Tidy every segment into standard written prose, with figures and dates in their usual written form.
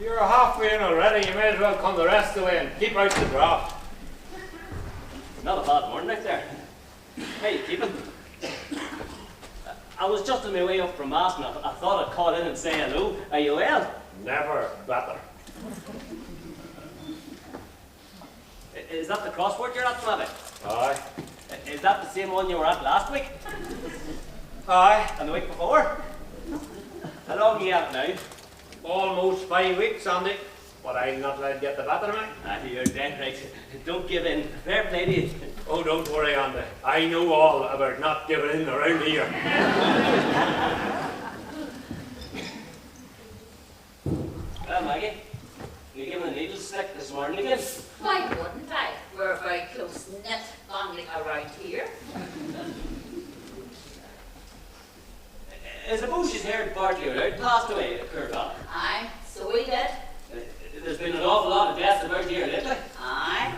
You're halfway in already. You may as well come the rest of the way and keep out the draft. Not a bad morning out there. How you keeping? I was just on my way up from Mass and I thought I'd call in and say hello. Are you well? Never better. Is that the crossword you're at, Flavie? Aye. Is that the same one you were at last week? Aye. And the week before? How long are you at now? Almost 5 weeks, Andy. But I'm not allowed to get the better of me. You're dead right. Don't give in. Fair play to you. Oh, don't worry, Andy. I know all about not giving in around here. Well, Maggie, you giving the needle stick this morning again? Why wouldn't I? We're a very close-knit family around here. I suppose she's heard partly out, passed away at Curvell. Aye, so we did. There's been an awful lot of deaths about here lately. Aye.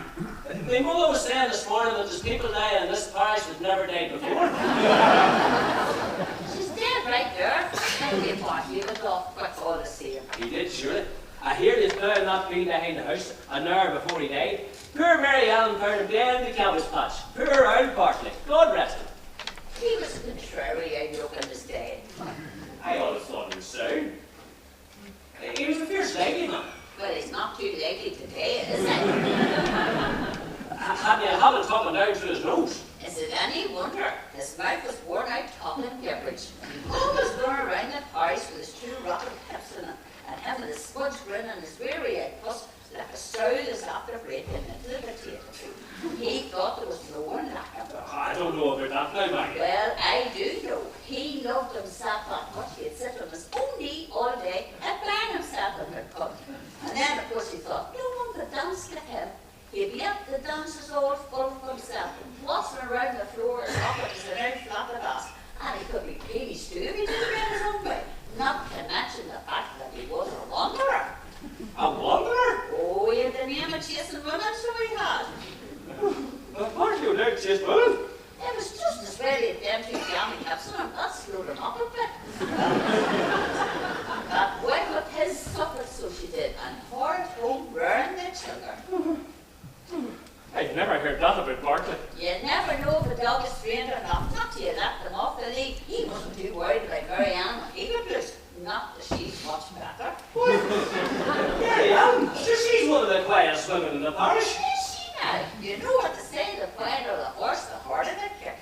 My mother was saying this morning that there's people dying in this parish that never died before. She's dead right there. And we partly went off quick all the same. He did, surely. I hear this boy not being behind the house an hour before he died. Poor Mary Ellen found him dead in the cabbage patch. Poor old Bartley. God rest him. He was contrary, I look in his day. I always thought he was sound. He was a fierce lady, man. Well, he's not too leggy today, is he? Had you a habit talking down through his nose? Is it any wonder? His mouth was worn out talking gibberish. Always going around the parish with his two rocket hips and him with his smudge grin and his weary-eyed puss like a sow that's after breaking into the potato. He thought there was no one like him. I don't know about that now, Maggie. Well, I do know. He loved himself that much he'd sit on his own knee all day and bang himself in the cup. And then, of course, he thought, no one could dance like him. He'd be at the dances all full of himself, waltzing around the floor and rocking his out flapping ass. And he could be pleased too if he didn't get his own way. Not to mention the fact that he was a wanderer. A wanderer? Oh, he had the name of chasing women, so he had. Aren't you like chasing women? It was just as well he had them two jammy hips on him. That slowed him up a bit. That went with his supper, so she did, and hard home round the children. I've never heard that about Bartley. You never know if a dog is trained or not. Not till you let them off the lead. He wasn't too worried about Mary Ann when he got loose. Not that she's much better. Mary Ann, she's one of the quietest women in the parish. Is she now? You know what to say, the quieter the horse, the harder the kick.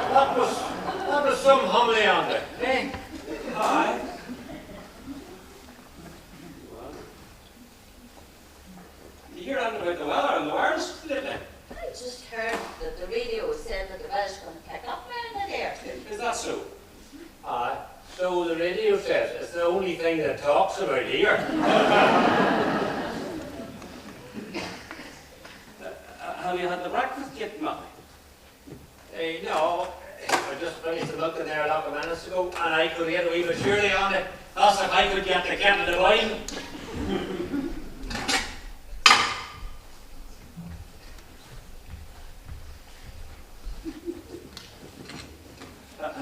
That was some homily, Andy. Eh? Aye. You hear anything about the weather and the wireless lately? I just heard that the radio said that the weather's going to pick up now in a day or two. Is that so? Aye. So the radio says it's the only thing that talks about here. Have you had the breakfast yet, Maggie? No. I just finished the milk in there a lot of minutes ago, and I could get a wee bit surely on it. That's if I could get the kettle to boil.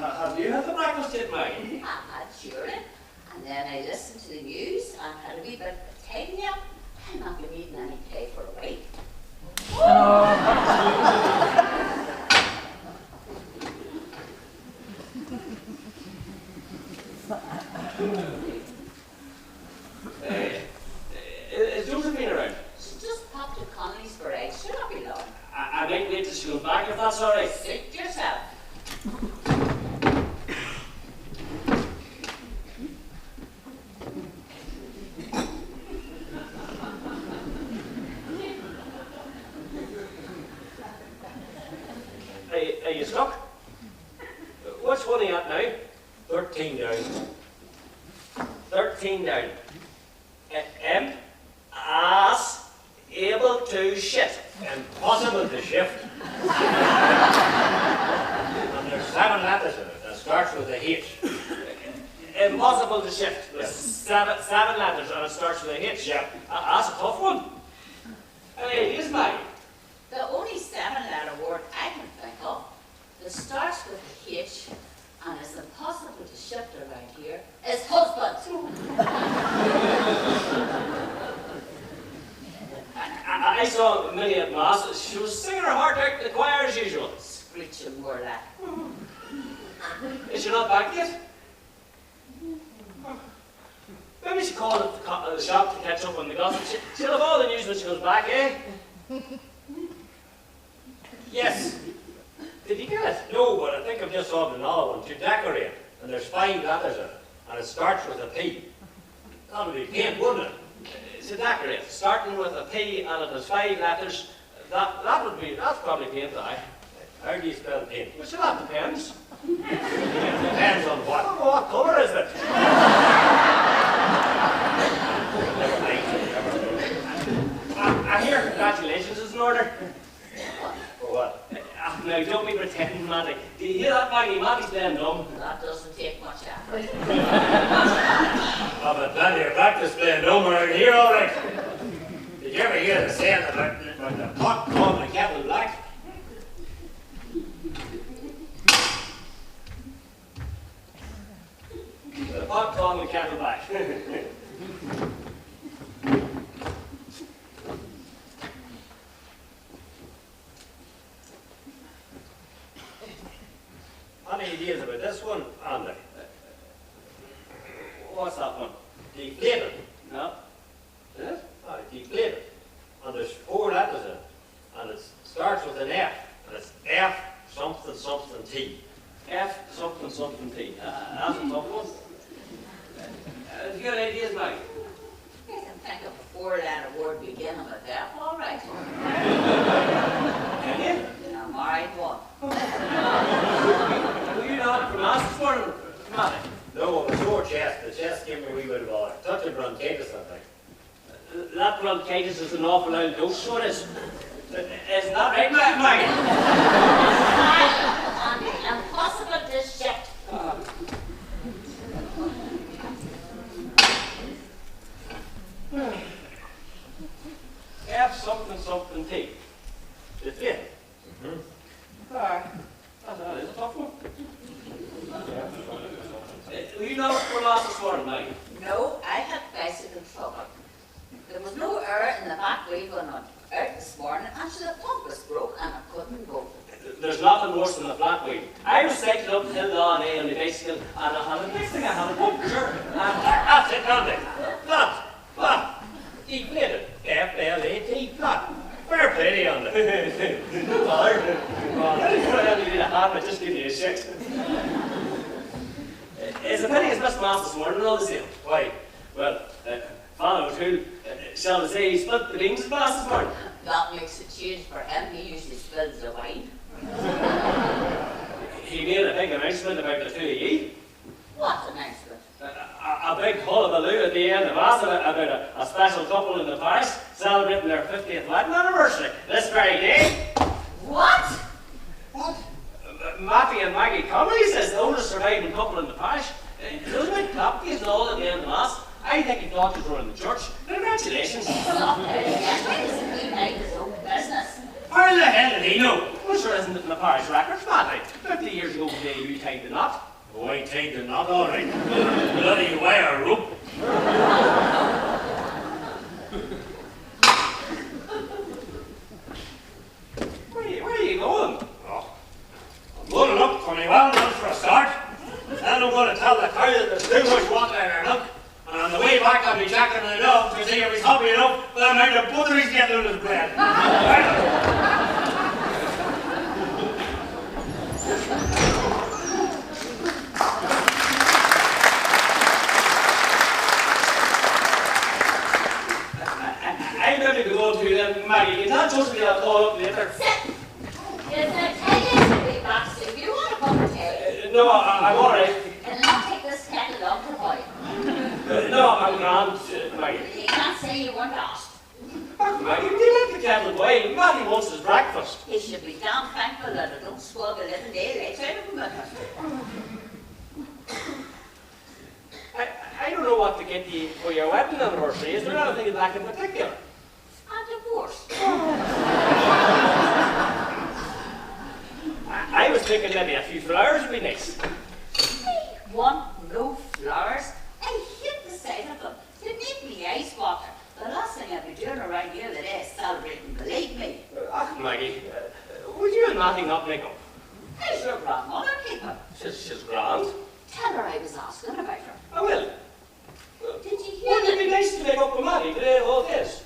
Have you had the breakfast yet, Maggie? I had surely. And then I listened to the news and had a wee bit of a tidy up. I'm not going to be eating any pay for a week. Is Josephine around? She just popped to Connolly's for eggs. She'll not be long. I might wait till she comes back if that's all right. Suit yourself. Are you stuck? Which one are you at now? 13 down. 13 down. Imp, ass, able to shit. Impossible to shift. And there's 7 letters in it that starts with a H. Impossible to shift. There's Yep. seven letters and it starts with a H. Yep. That's a tough one. It is, Maggie. The only 7-letter word I can think of that starts with a H and is impossible to shift around here is husband. saw Millie at Mass. She was singing her heart out in the choir as usual. Screeching more lad. Is she not back yet? Maybe she called at the shop to catch up on the gossip. She'll have all the news when she comes back, eh? Yes. Did you get it? No, but I think I've just solved another one to decorate. And there's 5 letters in it. And it starts with a P. That'll be paint, wouldn't it? It's a decorate, starting with a P and it has 5 letters. That's probably paint, aye. How do you spell paint? Well, sure, that depends. Depends on what. What colour is it? Never mind. I hear congratulations is in order. For what? Now, don't be pretending, Matty. Do you hear that, Maggie? Matty's playing dumb. That doesn't take much effort. I've had plenty of practice playing dumb around here, all right. Did you ever hear the saying about the pot calling the kettle black? The pot calling the kettle back. Any ideas about this one, Andy? What's that one? Deflated. No? Is it? Ah, deflated. And there's 4 letters in it. And it starts with an F. And it's F something something T. F something something T. That's a tough one. Have you got any ideas, Maggie? I can think of a 4-letter word beginning with F, all right. Can you? I'm all right one. Were you not from us this morning, Matty? No, I'm a sore chest. The chest gave me a wee bit of a touch of bronchitis, I think. That bronchitis is an awful lot of dose, so it is. Isn't that right, Maggie? Andy, impossible to shift. F something something T. Deflated. That is a tough one. Were you not for last this morning, Maggie? No, I had bicycle trouble. There was no air in the back wheel going on out this morning, and so the pump was broke and I couldn't go. There's nothing worse than the flat wheel. I was cycling up the hill the other day on the bicycle, and I had a next thing I had a pump, sure. That's it, Andy. Flat. Flat. Deflated. F-L-A-T. Flat. Fair play to you, Andy. No bother. I didn't need a hat, but just give me a shit. It's a pity it's missed mass this morning, all the same. Why? Well, Father O'Toole, shall I say, he split the beans at mass this morning. That makes it huge for him. He usually spills the wine. He made a big announcement about the two of ye. What announcement? A big hullabaloo at the end of mass about a special couple in the parish celebrating their 50th wedding anniversary this very day. What? What? Matty and Maggie Connery says the oldest surviving couple in the parish. Those big clappies and all at the end of mass. I think he thought he was running the church. Congratulations. Stop it. Why doesn't he mind his own business? How the hell did he know? Well, sure isn't it in the parish records, Matty? 50 years ago today you tied the knot. Oh, I tied the knot, all right. Bloody wire rope. Where are you going? Oh. I'm going to look for me well done for a start. Then I'm going to tell the cow that there's too much water in her milk. And on the way back I'll be jacking the dog to see if he's happy enough with the amount of butter he's getting on his bread. I'm going to go to them, Maggie. You can't trust me, I'll call up later. Sit. Is there tea to be back soon? You want a cup of tea? No, I'm all right. And I'll take this kettle off the boil. No, I'm grand, Maggie. You can't say you weren't asked. Maggie, do you let the kettle boil? Matty wants his breakfast. He should be damn thankful that I don't swab a little daylight out of him. I don't know what to get you for your wedding anniversary. Is there anything you'd like in particular? A divorce. I was thinking maybe a few flowers would be nice. I want no flowers. I hate the sight of them. They make me ice water. The last thing I'll be doing around here today is celebrating the Matty not make up? How's your grandmother keeping? She's grand. Tell her I was asking about her. I will. Did you hear Wouldn't it be that? nice to make up with Matty today of all days?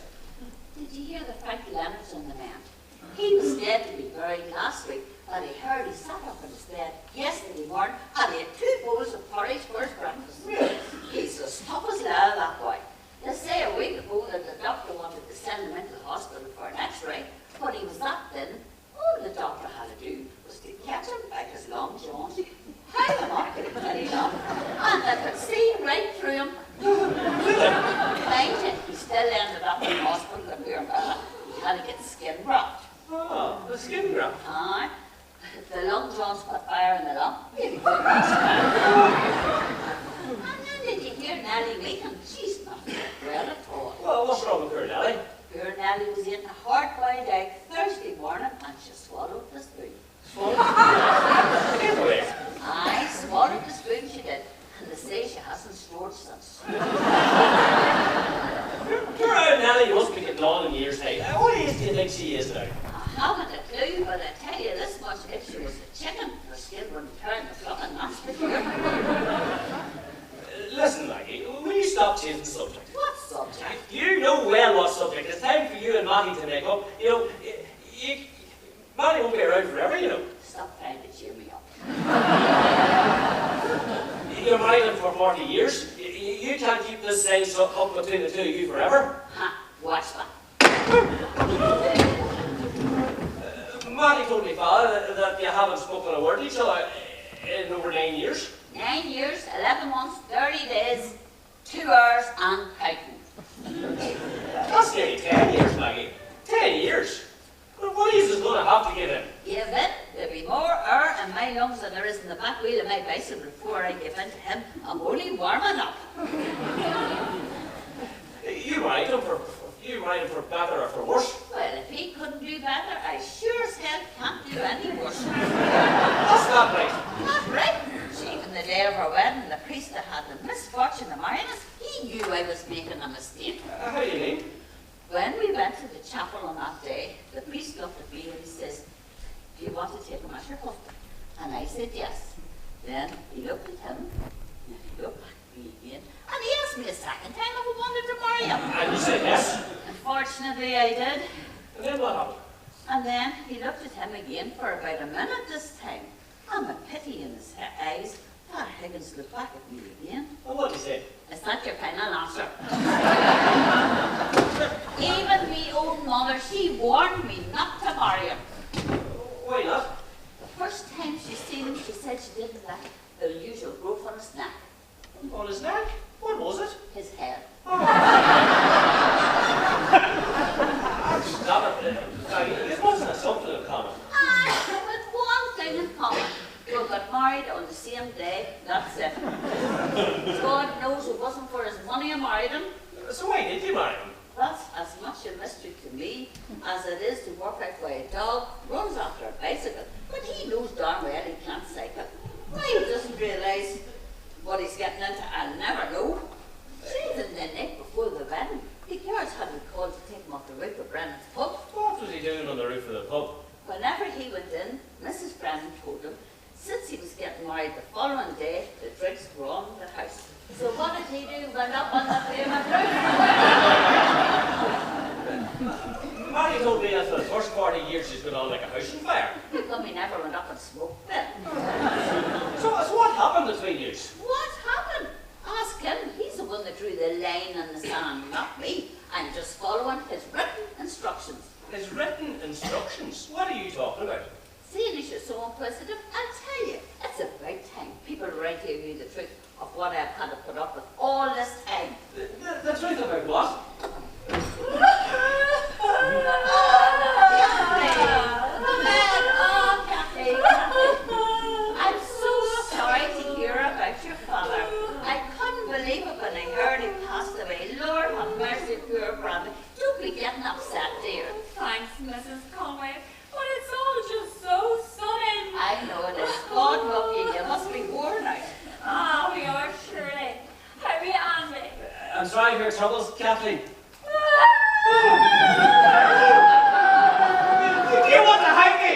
Did you hear that Frank Leonard's in the man? He was dead to be buried last week, but I heard he sat up in his bed yesterday morning and he had 2 bowls of porridge for his breakfast. He's as tough as leather, that boy. They say a week ago that the doctor wanted to send him into the hospital for an x-ray, but he was that thin. All the doctor had to do was to catch him by his long jaws. How am I going to tell you that? And I could see right through him. Mind you, he still ended up in the hospital with beer fella. He had to get skin graft. Oh, the skin graft. Aye. If the lung John's put fire in the lung, he'll be good. And then did you hear Nellie Meehan? She's not well at all. Well, what's wrong with her, Nelly? Poor Nellie was eating a hard-boiled egg Thursday morning and she swallowed the spoon. Anyway. Aye, swallowed the spoon she did. And they say she hasn't snored since. Poor old Nelly must be getting on in years, hey. What age do you think she is now? I haven't a clue, but I tell you this much, if she was a chicken, her skin wouldn't turn the fluffing, that's for sure. Listen, Maggie, will you stop changing the subject? What subject? You know well what subject. It's time for you and Matty to make up. You know, Matty won't be around forever, you know. Stop trying to cheer me up. You're married him for 40 years. You can't keep this sense up between the two of you forever. Ha, watch that. Matty told me, Father, that you haven't spoken a word to each other in over 9 years. 9 years, 11 months, 30 days, 2 hours, and counting. That's nearly 10 years, Maggie. 10 years? What is this going to have to give him? Give in. There'll be more air in my lungs than there is in the back wheel of my bicycle before I give in to him. I'm only warming up. You married him for better or for worse. Well, if he couldn't do better, I sure as hell can't do any worse. That's not right. Not right. Even the day of our wedding, the priest that had the misfortune of marrying us, he knew I was making a mistake. How do you mean? When we went to the chapel on that day, the priest looked at me and he says, "Do you want to take him as your husband?" And I said yes. Then he looked at him, and he looked at me again, and he asked me a second time if I wanted to marry him. And you said yes. Unfortunately, I did. And then what happened? And then he looked at him again for about a minute this time, and with pity in his eyes, Father Higgins looked back at me again. And what did he say? Is that your final answer? Even me old mother, she warned me not to marry him. Why not? The first time she seen him, she said she didn't like the usual growth on his neck. On his neck? What was it? His hair. Stop it. It wasn't something in common. Aye, with one thing in common. We got married on the same day, that's it. God knows it wasn't for his money I married him. So why did you marry him? That's as much a mystery to me as it is to work out why a dog runs after a bicycle. But he knows darn well he can't cycle. Why he doesn't realise what he's getting into, I'll never know. Even the night before the wedding, the girls had me called to take him off the roof of Brennan's pub. What was he doing on the roof of the pub? Whenever he went in, Mrs. Brennan told him, since he was getting married the following day, the drinks were on the house. So what did he do? Went up on the payment roof? Matty told me that for the first 40 years she's been on like a house on fire. How come he never went up and smoked then? So what happened between you? What happened? Ask him. He's the one that drew the line in the sand, not me. I'm just following his written instructions. His written instructions? What are you talking about? Seeing as you're so inquisitive, I'll tell you, it's about time people around here knew the truth of what I've had to put up with all this time. The truth about what? Kathy. I'm so sorry to hear about your father. I couldn't believe it when I heard he passed away. Lord have mercy, poor brother. Don't be getting upset, dear. Thanks, Mrs. Conway, but it's all just so sudden. I know it is. God love you. You must be worn out. Ah, we are surely. How are you, Andy? I'm sorry for your troubles, Kathleen. Do you want to hang me?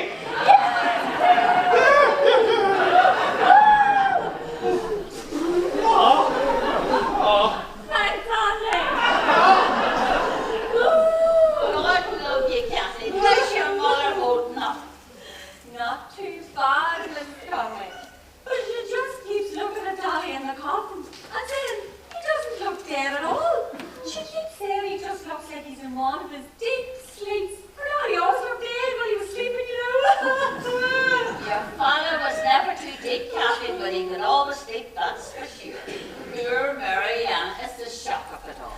there at all. She keeps saying he just looks like he's in one of his deep sleeps. Or not, he always looked dead while he was sleeping, you know. Your father was never too deep, Captain, but he could always sleep, that's for sure. Poor Mary Ann, it's the shock of it all.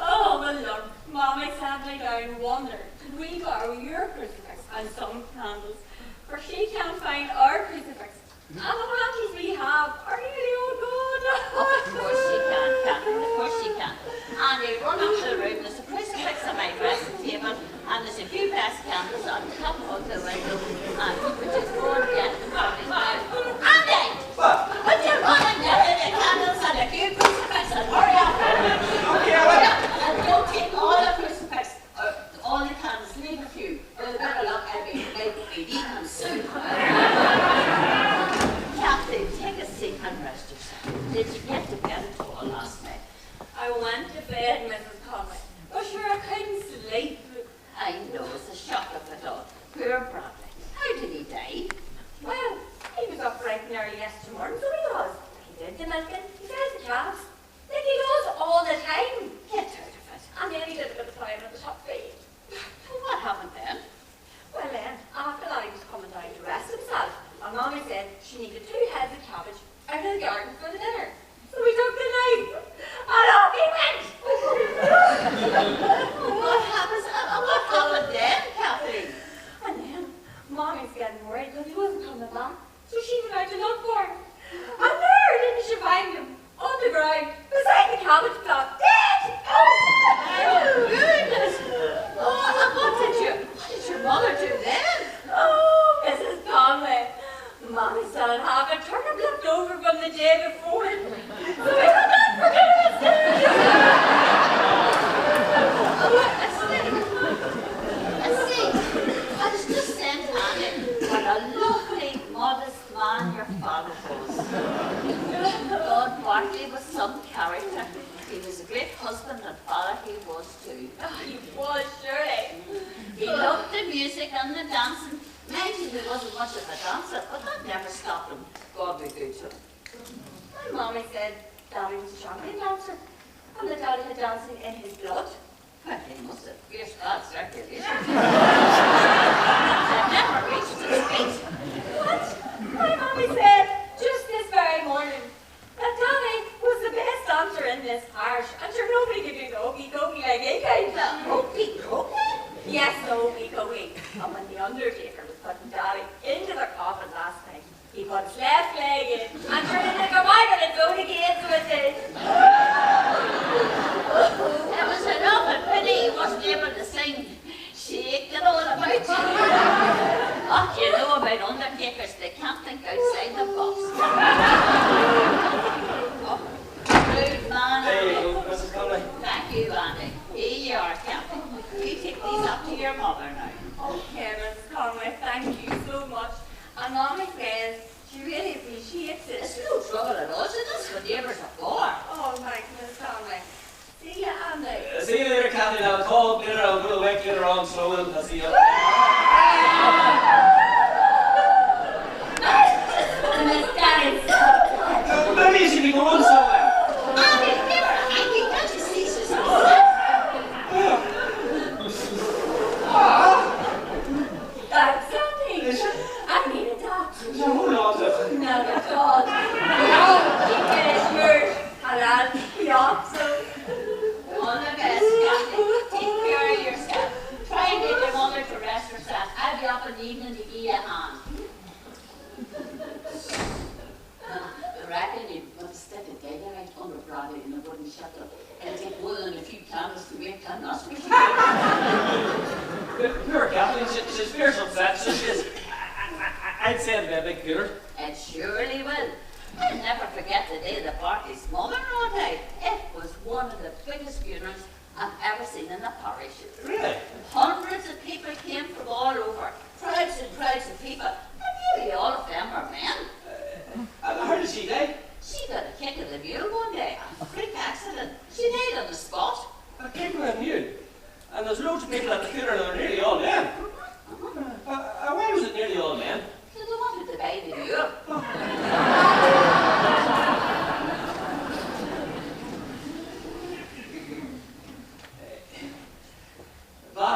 Oh, well, look, Mommy sat me down and wondered, could we borrow your crucifix and some candles? For she can't find our crucifix. And the candles we have are nearly all gone. Of course she can, Captain, of course she can. And they run up to the room, there's a crucifix on my dressing table, and there's a few brass candles on top of the window, and we just go and get them coming down. Andy! What? Put your run and get the candles and a few crucifixes, hurry up! Okay, Hurry up, and don't take all the crucifix, all the candles, leave a few. With a bit of luck, I'll be eating them soon. Captain, take a seat and rest yourself. Did you get to bed at all last night? I went to bed, Mrs. Conway. But sure, I couldn't sleep. I know, it's a shock of it all. Poor Bradley. How did he die? Well, he was up bright and early yesterday morning, so he was. He did the milking, he fed the calves. Like he does all the time. Get out of it. And then he did a bit of plowing at the top feed. What happened then? Well then, after that he was coming down to rest himself, and Mommy said she needed 2 heads of cabbage out of the garden for the dinner. So we took the knife, and off he went! What happened then, Kathleen? And then, Mommy's getting worried because he wasn't coming back, so she went out to look for him. And there didn't she find him, on the ground, beside the cabbage plot, dead! Oh, goodness! What did your mother do then? Oh, Mrs. Conway, Mommy still had half a turnip left over from the day before. So we took that for dinner. Let's see. I was just saying to Annie, what a lovely, modest man your father was. God, Bartley was some character. He was a great husband and father, he was too. Oh, he was, surely. He loved the music and the dancing. Mind you, he wasn't much of a dancer, but that never stopped him. God be good to him. My Mommy said Daddy was a champion dancer, and that Daddy had dancing in his blood. Well, he must have fierce blood circulation. It never reached his feet. What? My Mommy said just this very morning that Daddy was the best dancer in this parish, and sure nobody could do the okey-dokey like he could. The okey-dokey? Yes, the okey-dokey. And when the undertaker was putting Daddy into the coffin last night, he put his left leg in and turned it like a wagon and so he gave to it. It was enough a pity he wasn't able to sing Shake It All About. What you know about undertakers, they can't think outside the box. Oh, rude man. There you go, Mrs. Conway. Thank you, Andy. Here you are, Captain. You take these up to your mother now. Okay, Mrs. Conway, thank you so much. And Mommy says she really appreciates it. It's no trouble at all. So that's what neighbours are for. Oh, thanks, Mrs. Conway. See you, Andy. See you later, Kathleen. I'll call up later. I'll go awake later on, so I'll see you. Miss Daddy. Maybe you should be going somewhere. Andy, give her a hanky. Can't you see she's That's something. I need a dog. No, hold on to it. No, a dog. No, keep it as yours. And I'll be off soon. all the best, Captain. Take care of yourself. Try and get your mother to rest herself. I'll be up in the evening to give you a hand. I reckon you've got to stick a daylight under Bradley in the wooden shutter. It'll take more than a few candles to make that nostril. Poor Kathleen, she's fierce upset. I'd say it'd be a big cooler. It surely will. I'll never forget the day that Bartley's mother-in-law died. It was one of the biggest funerals I've ever seen in the parish. Really? Hundreds of people came from all over. Crowds and crowds of people. And nearly all of them were men. How did she die? She got a kick of the mule one day. A freak accident. She died on the spot. A kick with a mule. And there's loads of people at the funeral that are nearly all men. Why was it nearly all men? So they wanted to buy the mule.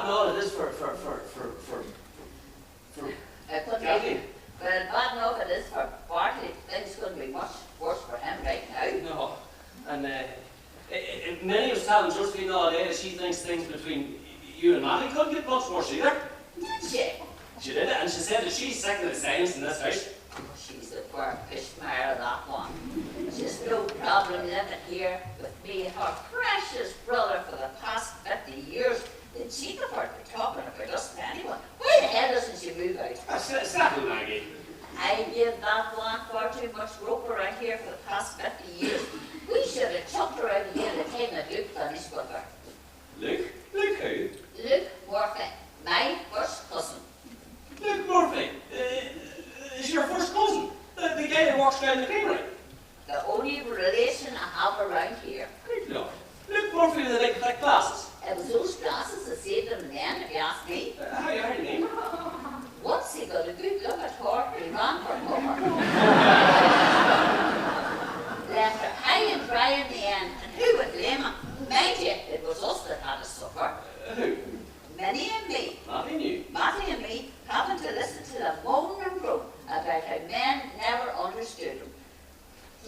bad and all it is for It could Kathy. be. Well, bad enough it is for Bartley. Things couldn't be much worse for him right now. No. And Minnie was telling Josephine all day that she thinks things between you and Matty couldn't get much worse either. Did she? She did it, and she said that she's second to silence in this house. Oh, she's the poor fishmare of that one. She's no problem living here with me and her precious brother for the past 50 years. Did she prefer to be talking about us to anyone? Why the hell doesn't she move out? Settle, Maggie. I give that one far too much rope around here for the past 50 years. We should have chucked her out again the time that Luke finished with her. Luke? Luke who? Luke Murphy, my first cousin. Luke Murphy? Is your first cousin? The guy that walks down the creamery? The only relation I have around here. Good Lord. Luke Murphy with the big thick glasses. It was those glasses that saved him in the end, if you ask me. How do you name? Once he got a good look at her, he ran for cover. Left her high and dry in the end, and who would blame him? Mind you, it was us that had to suffer. Who? Minnie and me. Matty knew. Matty and me having to listen to the moan and groan about how men never understood him.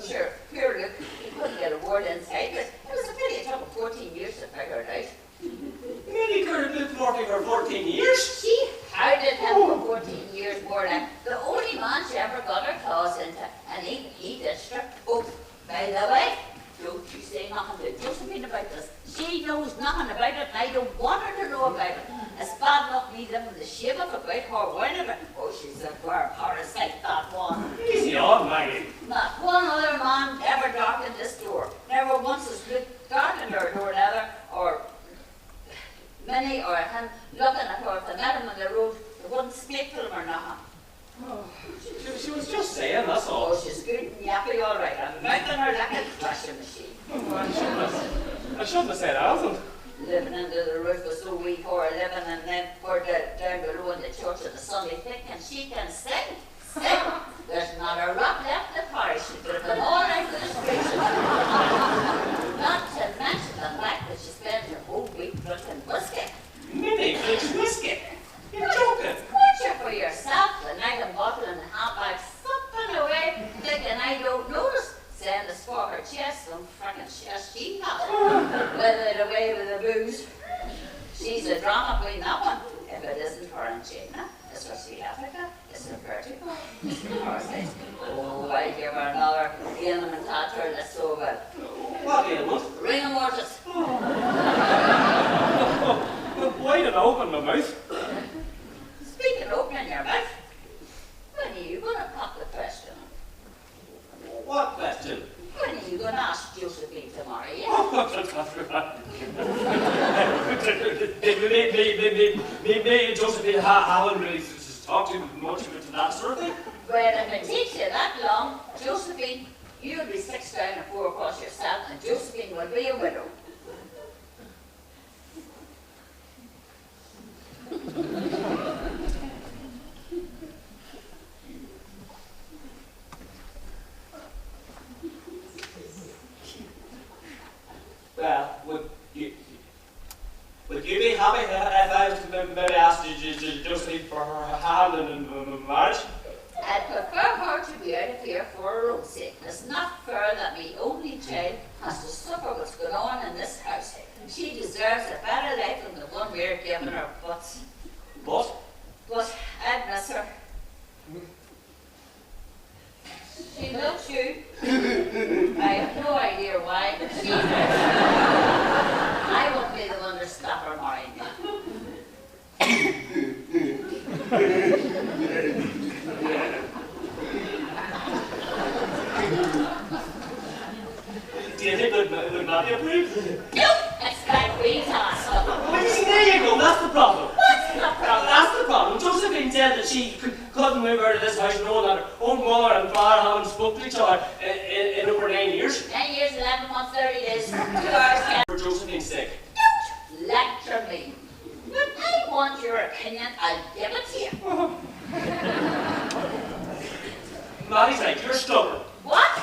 Sure, poor Luke, he couldn't get a word inside, but it was a pity it took him 14 years to figure it out. Minnie could have Luke Murphy for 14 years. She hounded him for 14 years more than the only man she ever got her claws into, and he ditched her. Oh, by the way, don't you say nothing to Josephine about this. She knows nothing about it, and I don't want her to know about it. It's bad enough me living the shame of about her whining about. Oh, she's a poor parasite, that one. Easy on, Maggie. Not one other man ever darkened this door. Never once has Luke darkened her door, neither, or Minnie or him looking at her. If they met him on the road, they wouldn't speak to him or nothing. Oh, she was just saying, that's all. Oh, she's good and yappy, all right. I'm making her like a thrashing machine. Oh, I shouldn't have said anything. Living under the roof was so weak for her living, and then for down below in the church of the Sunday thick, and she can sing. Sing. There's not a rock left in the parish. She put them all out for the streets. Not to mention the fact that she spends her whole week drinking whiskey. Minnie drinks whiskey. You're joking. Watch it for yourself. The night and bottle in the handbag, slipping away, thinking I don't notice. Saying it's for her chest, some frickin' chest she has. With it away with the booze. She's a drama queen, that one. If it isn't her and China, it's her South Africa, it's her Portugal, it's her Paris. Oh, I'll give her another ailment tattoo that's so good. What ailment? Ring of mortis. Why did I open my mouth? Speaking of opening your mouth, when are you going to pop the question? What question? When are you going to ask Josephine to marry you? Me and Josephine haven't really talked too much about that sort of thing. Well, if it takes you that long, Josephine, you'll be 6 down and 4 across yourself, and Josephine will be a widow. Well, would you be happy if I was to maybe ask Josephine for her hand in marriage? I'd prefer her to be out of here for her own sake. It's not fair that my only child has to suffer what's going on in this house. She deserves a better life than the one we're giving her, but I'd miss her. She loves you. I have no idea why, but she does. I won't be the one to stop her marrying you. Do you think would not be approved? Nope! Expect me to ask her. Well, you see, there you go, that's the problem. What's the problem? That's the problem. Josephine said that she couldn't move out of this house knowing that her own mother and father haven't spoken to each other in over 9 years. 9 years, 11 months, 30 days, 2 hours, 10. For Josephine's sake. Don't lecture me. When I want your opinion, I'll give it to you. Matty's right, you're stubborn. What?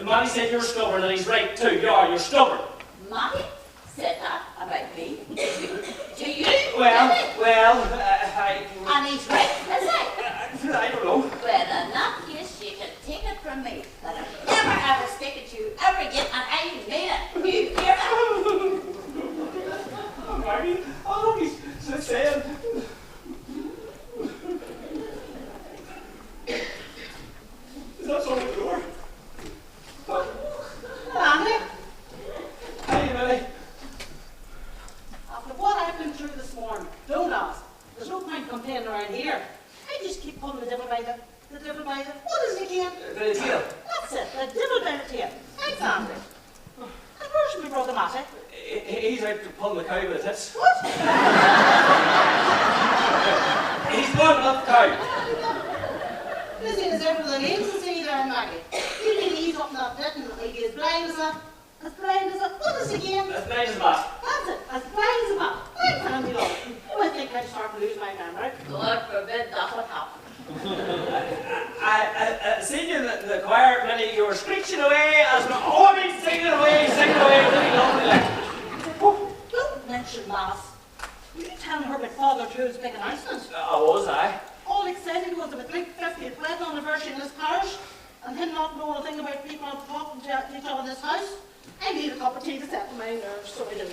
Matty said you're stubborn and he's right too. You're stubborn. Matty said that about me. Do you? And he's right, is he? I don't know. Well, in that case, you can take it from me that I'll never ever stick at you ever again, and I mean it. You hear that? Oh, Maggie, oh, he's so sad. Is that someone at the door? Andy, Hey, Millie. after what I've been through this morning, don't ask. There's no point complaining around here. I just keep pulling the devil by the what is it again? The tail. That's it, the devil by the tail. Thanks, Andy. And where's my brother Matty? He's out to pull the cow with his hips. What? He's going up the cow. Busy as ever the names to see there, Maggie. You mean he's up in that bit and he'll be as blind as a, what is it again? As blind as that. That's it, as blind as a bat. Thanks, Andy, love. Oh, I think I'd start to lose my memory. God forbid that would happen. I seen you in the choir, Millie, you were screeching away as oh, I mean singing away, really lovely like. Oh, don't mention Mass. Were you telling her about Father Two's big announcement? Was I? All excited was about the big 50th wedding anniversary in this parish, and him not knowing a thing about people talking to each other in this house. I need a cup of tea to settle my nerves, so I do.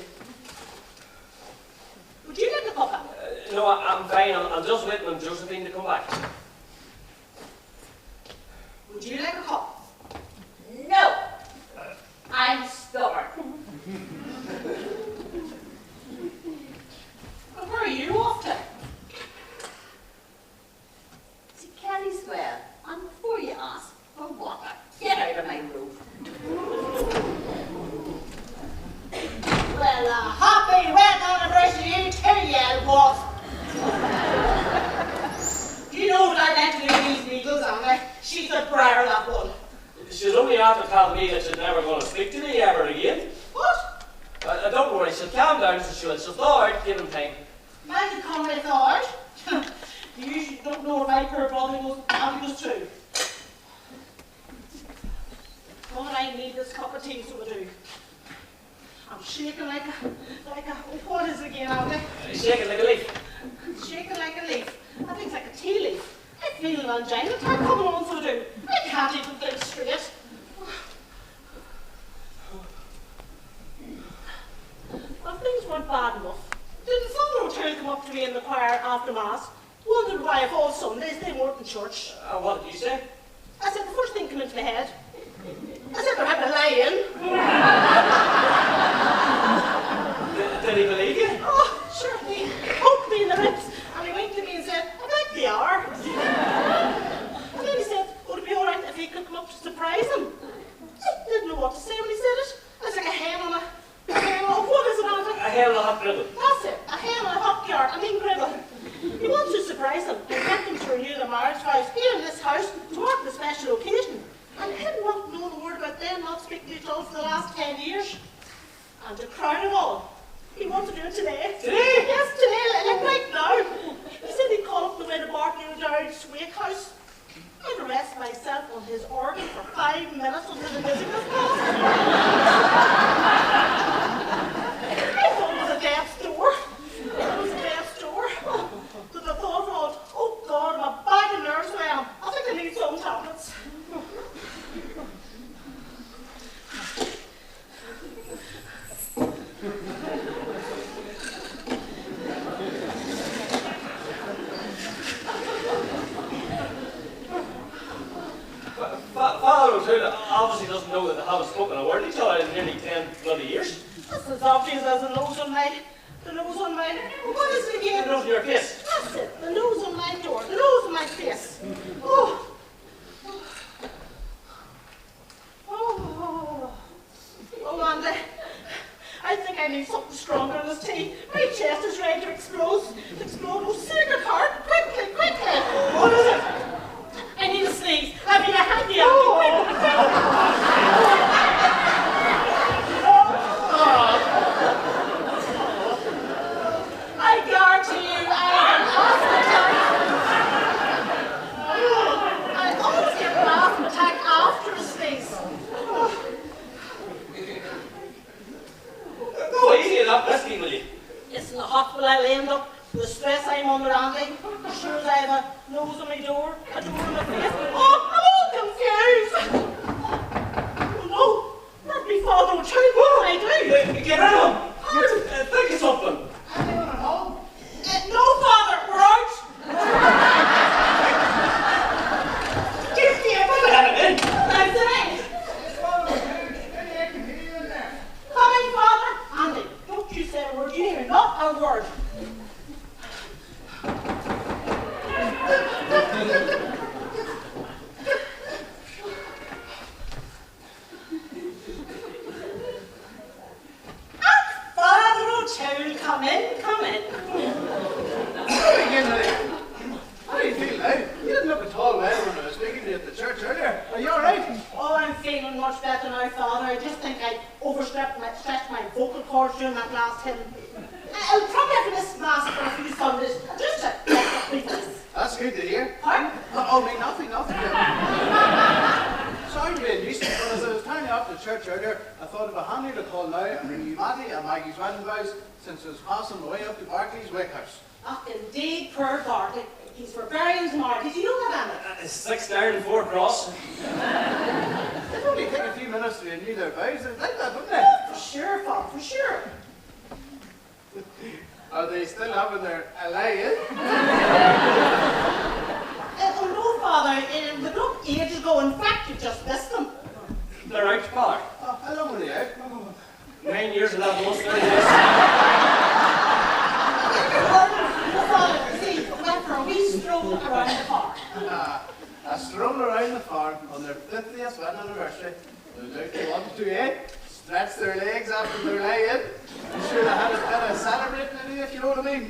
Would you like a cuppa? No, I'm fine. I'm just waiting on Josephine to come back. Would you like a cup? No, I'm stubborn. And where are you off to? To Kelly's well, and before you ask for water, get out of my room. Well, happy wedding anniversary to you, wasp. You know what I'd like to do with these needles, Anna? She's a briar, that one. She's only after telling me that she's never going to speak to me ever again. What? Don't worry, she'll calm down, so she'll thaw out, give him time. Maggie Conway thought. You usually don't know what my poor brother was too. God, I need this cup of tea, so I do. I'm shaking like a, what is it again, Andy? Shaking like a leaf. Shaking like a leaf. I think it's like a tea leaf. I feel an angina attack coming on, so I do. I can't even think straight. Well, things weren't bad enough. Didn't Father O'Toole come up to me in the choir after Mass? Wondered why of all Sundays they weren't in church. What did you say? I said, the first thing came into my head. I said, they're having a lie-in. Did he believe you? Oh, sure, he poked me in the ribs, and he winked at me and said, I bet they are. And then he said, would it be all right if he could come up to surprise him? I didn't know what to say when he said it. I was like a hen on a, what is it, Andy? A hen on a hot griddle. That's it, a hen on a hot yard, griddle. He wants to surprise him and get them to renew their marriage vows here in this house to mark the special occasion. And him not knowing a word about them not speaking to each other for the last 10 years. And to crown it all, he wants to do it today. Today? Yes, today, like right now. He said he'd call up the way to Barking Dowd's wake house. I'd rest myself on his organ for 5 minutes until the busyness passed. I thought it was a death's door. But the thought of, oh God, I'm a bag of nerves where I am. I think I need some tablets. Father O'Toole obviously doesn't know that they haven't spoken a word to each other in nearly 10 bloody years. That's as obvious as the nose on my, what is it again? The nose in your face. That's it, the nose on my door, the nose on my face. Oh. Oh, Andy, I think I need something stronger than this tea. My chest is ready to explode. Oh, sacred heart, quickly. What is it? I need a sneeze. Have you a handy on me? I guarantee you, I have an asthma attack. I always get an asthma attack after a sneeze. Go easy enough, whiskey, will you? Isn't the hospital I'll end up The stress I'm under, Andy. Sure as I have a nose on my door, a door on my face. Oh, I'm all confused. Oh, no. Let me father will tell me what I do. Get rid of him. Think of something. Anyone at home? No, father, we're out. Give me a minute. Have it in. That's it. Come in, father. Andy, don't you say a word. You hear not a word. Father O'Toole, come in, come in. How do you feel now? You didn't look at all well when I was speaking to you at the church earlier. Are you alright? Oh, I'm feeling much better now, Father. I just think I stretched my vocal cords during that last hymn. I'll probably have to miss Mass for a few Sundays, just to get my voice. That's good to hear. Pardon? Oh, me, nothing. Sorry to be a nuisance, but as I was turning up to church earlier, I thought it'd be handy to call now and renew Matty and Maggie's wedding vows since I was passing my way up to Barclay's wake house. Oh, indeed, poor Bartley. He's for burying tomorrow. Did you know that, Anna? 6 down and 4 across. It'd only take a few minutes to renew their vows. They'd like that, wouldn't they? Oh, for sure, Father, for sure. Are they still having their alliance? Oh, no, Father. They broke ages ago. In fact, you just missed them. They're out, Father. Oh, how long were they out? 9 years, 11 months, 30 days. No, Father, see, we went for a wee stroll around the park. A stroll around the farm on their 50th wedding anniversary. No doubt they wanted to, stretch their legs after their lay-in. I'm sure they had a bit of celebrating to do, if you know what I mean.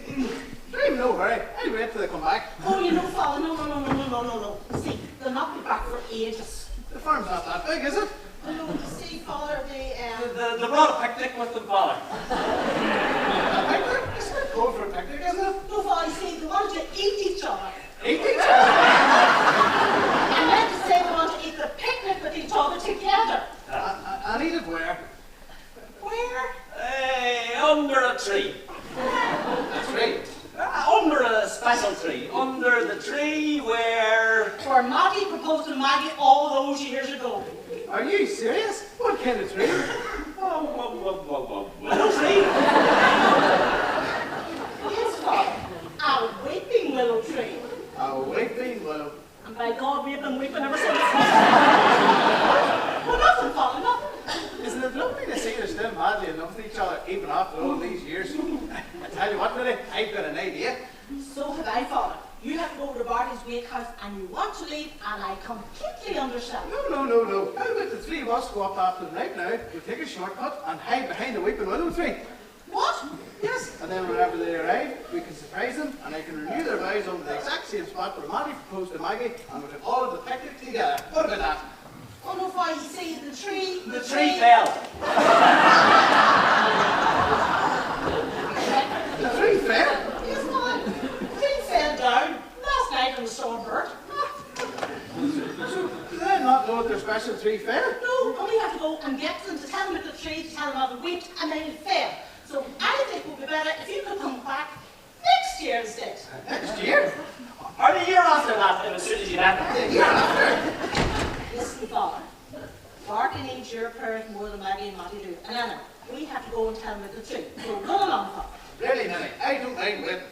Dream, no hurry. I'll wait till they come back. Oh, you know, Father, no. See, they'll not be back for ages. The farm's not that big, is it? No, see, Father, They brought a picnic with them, Father. A picnic? It's not cold for a picnic, isn't it? No, Father, you see, they wanted to eat each other. Eat each other? I meant to say they wanted to eat the picnic with each other together. And eat it where? Where? Under a tree. A tree. Under a special tree. Under the tree where... Where Matty proposed to Maggie all those years ago. Are you serious? What kind of tree? Willow tree? Yes, Father, a weeping willow tree. A weeping willow. And by God, we've been weeping ever since. Well, nothing, Father, nothing. Isn't it lovely to see they're still madly in love with each other, even after all these years? I tell you what, Billy, I've got an idea. So have I, Father. You have to go over to Barty's wake house and you want to leave, and I completely understand. No. How about the three of us go up after the night now, we'll take a shortcut and hide behind the weeping willow tree? What? Yes, and then whenever they arrive, we can surprise them and I can renew their vows on the exact same spot where Matty proposed to Maggie, and we'll have all of the picnic together. What about that? Oh no, Father, you see, the tree... The tree fell. The tree fell? Yes, Father. The tree fell down last night on the sunbird. So, do they not know what their special tree fell? No, and we have to go and get them to tell them at the tree, to tell them how it wept, and then it fell. So I think it would be better if you could come back next year instead. Next year? Or the year after that, as soon as you left. The year after? Listen, Father. Barty needs your prayers more than Maggie and Matty do. And Anna, we have to go and tell them at the tree. So go along, Father. Really, Nelly, I don't mind waiting.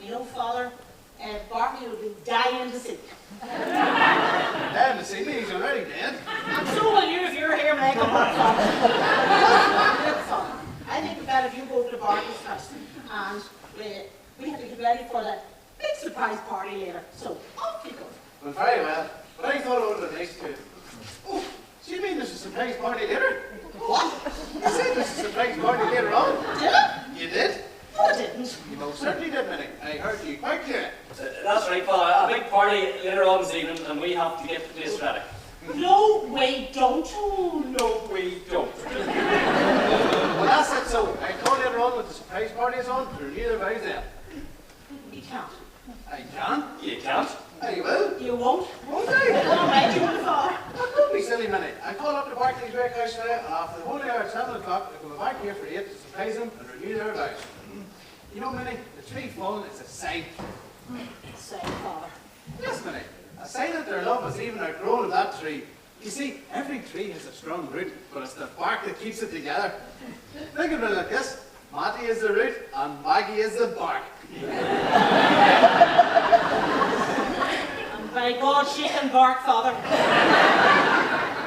You know, Father, Barty will be dying to see you. Damn, to see me, he's already dead. And so will you if you're here when I come back, Father. Look, Father, I think it's better if you go over to Barty's house. And we have to get ready for that big surprise party later. So off you go. Well, very well. But I thought it would have been nice to... Oh, so you mean there's a surprise party later? What? You said there's a surprise party later on. Did I? You did? No, I didn't. You most certainly did, Minnie. I heard you quite clearly. That's right, Father. A big party later on this evening, and we have to get the place ready. No, we don't. Oh, no, we don't. Well, that's it, so I thought later on when the surprise party is on, to renew their vows then. You can't. I can. You can't. I will. You won't. Won't I? All right, you will, Father. Don't be silly, Minnie. I called up the Barclays Wake House now, and after the whole hour at 7 o'clock, I come back here for 8 to surprise them and renew their vows. You know, Minnie, the tree falling is a sign. Say, Father. Yes, Minnie. A sign that their love has even outgrown of that tree. You see, every tree has a strong root, but it's the bark that keeps it together. Think of it like this. Matty is the root, and Maggie is the bark. And by God, she can bark, Father.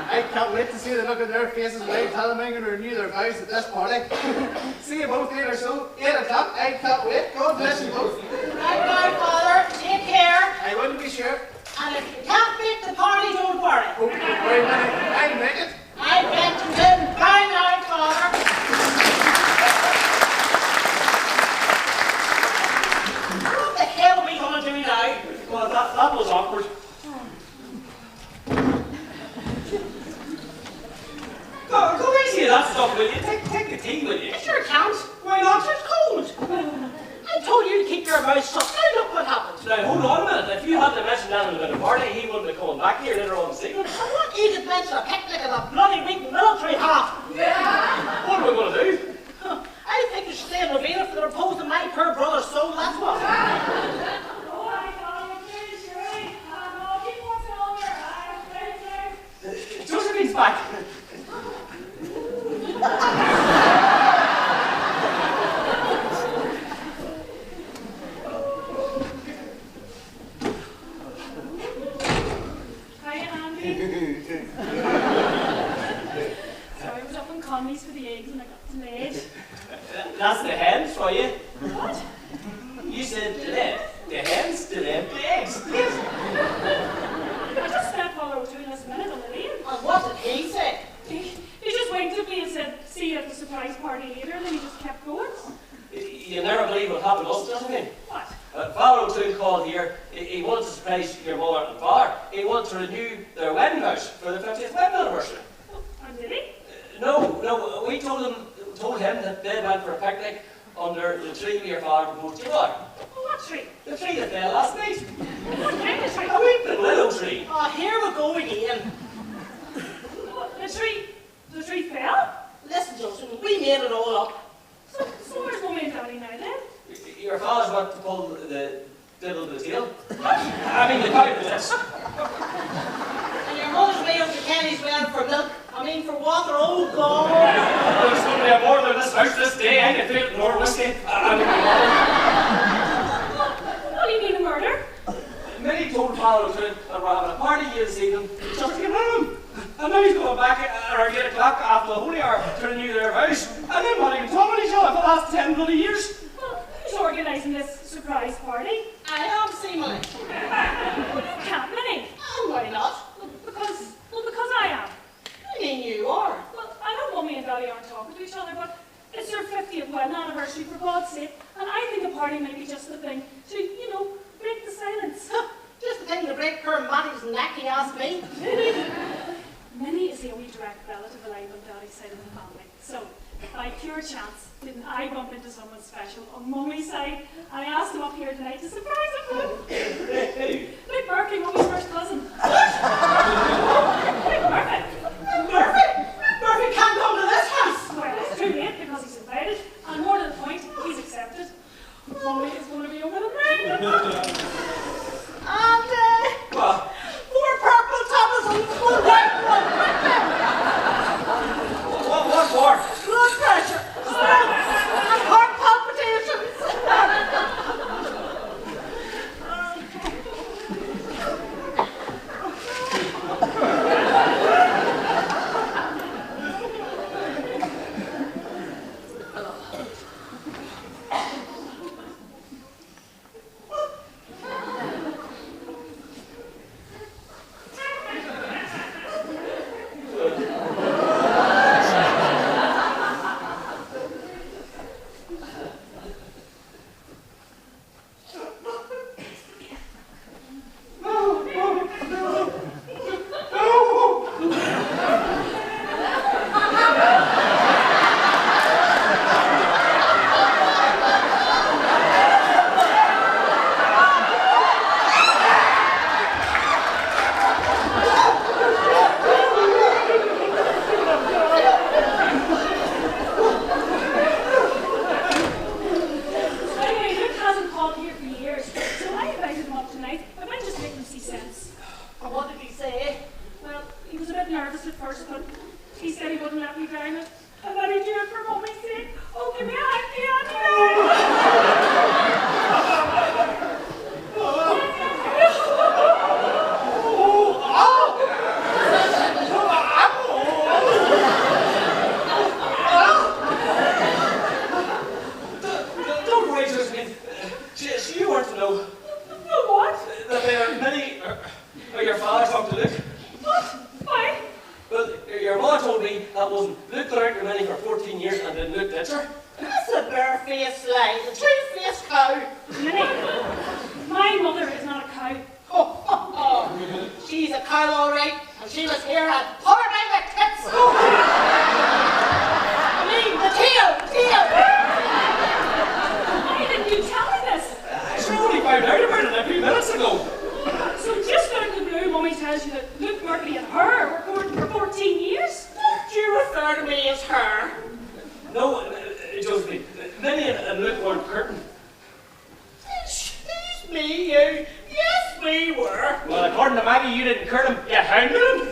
I can't wait to see the look on their faces when I tell them I'm going to renew their vows at this party. See you both later, so 8 o'clock. I can't wait. God bless you both. Bye, Father. Take care. I wouldn't be sure. And if you can't make the party, don't worry. Oh, don't worry, Minnie. I'll make it. I bet you did. Bye now, Father. What the hell are we going to do now? Well, that was awkward. Go easy with that stuff, will you? Take the tea, will you? It sure counts. Why not? It's cold. I told you to keep your mouth shut. Now look what happened. Now, hold on a minute. If you hadn't mentioned that in the party, he wouldn't have come back here later on this evening. And what idiot mentioned a picnic in a bloody weak military hat? What are we going to do? I think you should stay in Ravenna for the repose of my poor brother's soul, that's what. Josephine's back. Hi, Andy. Sorry, I was up in Conley's for the eggs and I got delayed. That's the hens for you. What? You said delayed. The hens delayed the eggs. Yes. I just stepped all over to you last minute on the lane. And what did he say? He just winked at me and said, see you at the surprise party later, and then he just kept going. You never believe what happened to us, Josephine. What? Father O'Toole called here. He wanted to surprise your mother and father. He wanted to renew their wedding vows for the 50th wedding anniversary. And did he? No, we told him that they went for a picnic under the tree your father proposed to buy. What tree? The tree that fell last night. What kind of tree? A weeping willow tree. Oh, here we go again. The tree fell? Listen, Joseph, we made it all up. So where's Mummy and Daddy now then? Your father's want to pull the diddle to the tail. I mean, the cow to this. And your mother's way up to Kenny's well for milk. I mean, for water, oh God. There's going to be a murder in this house this day. I can feel it more whiskey. What do you mean a murder? Minnie told Father O'Toole that we're having a party here this evening just to get rid of him. And now he's going back around 8 o'clock after the holy hour to renew their vows. And they've not even told each other for the last 10 bloody years. Well, who's organising this surprise party? I am Simon. You can't, Minnie. And why not? Because I am. I mean, you are. Well, I know Mummy and Daddy aren't talking to each other, but it's their 50th wedding anniversary, for God's sake, and I think a party might be just the thing to, break the silence. Just the thing to break poor Matty's neck, he asked me. Minnie is the only direct relative alive on Daddy's side of the family, so by pure chance, didn't I bump into someone special on Mummy's side, and I asked him up here tonight to surprise him. Luke Murphy, Mummy's first cousin. Luke Murphy. Murphy can't come to this house. Well, it's too late because he's invited, and more to the point, he's accepted. Mummy is going to be over the moon. And, Well, poor purple Thomas on the full right one. what for? Blood pressure. And heart palpitations. know No, what? that Minnie or your father talked to Luke. What? Why? Well, your mother told me that wasn't Luke got out with Minnie for 14 years and then Luke ditched her. That's a bare-faced lie, the two-faced cow. Minnie, my mother is not a cow. She's a cow, all right, and she was here and pull her by the tits. I mean, the tail. Why didn't you tell me this? I sure only found out about it a few minutes ago. So just out of the blue, Mummy tells you that Luke Murphy and her were courting for 14 years? Do you refer to me as her? No, Josephine, Minnie and Luke weren't curtain. Excuse me, you. Yes, we were. Well, according to Maggie, you didn't court him, you hounded him.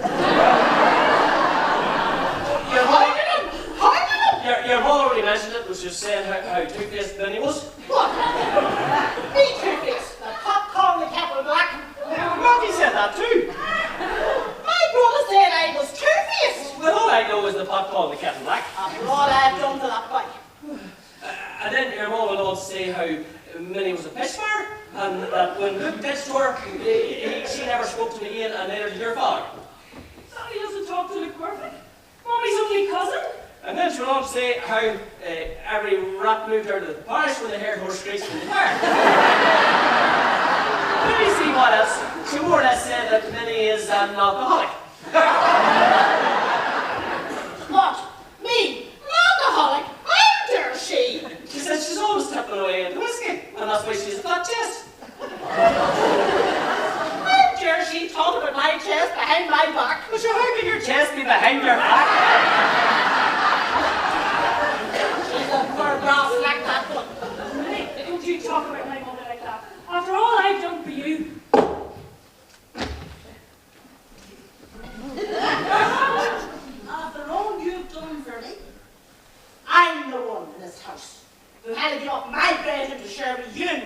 Your mother already mentioned it, was just saying how two-faced Minnie was. What? Me two-faced, the popcorn, the kettle black. Maggie said that too. My brother said I was two-faced. Well, all I know is the pot calling the kettle black. After all I've done to that boy. And then your mother went on to say how Minnie was a pitchfire, and that when Luke ditched her, she never spoke to me again, and neither did your father. Daddy doesn't talk to Luke Murphy. Mummy's only cousin. And then she went on to say how every rat moved out of the parish when they heard her screech from the fire. Let me see what else. She more or less said that Minnie is an alcoholic. What? Me? An alcoholic? How dare she? She says she's always tipping away in the whiskey, and that's why she's a fat chest. How dare she talk about my chest behind my back? But sure, how can your chest be behind your back? She's a poor brass like that one. Minnie, don't you talk about my mother like that. After all I've done for you. After all you've done for me, I'm the one in this house who had to give up my bedroom to share with you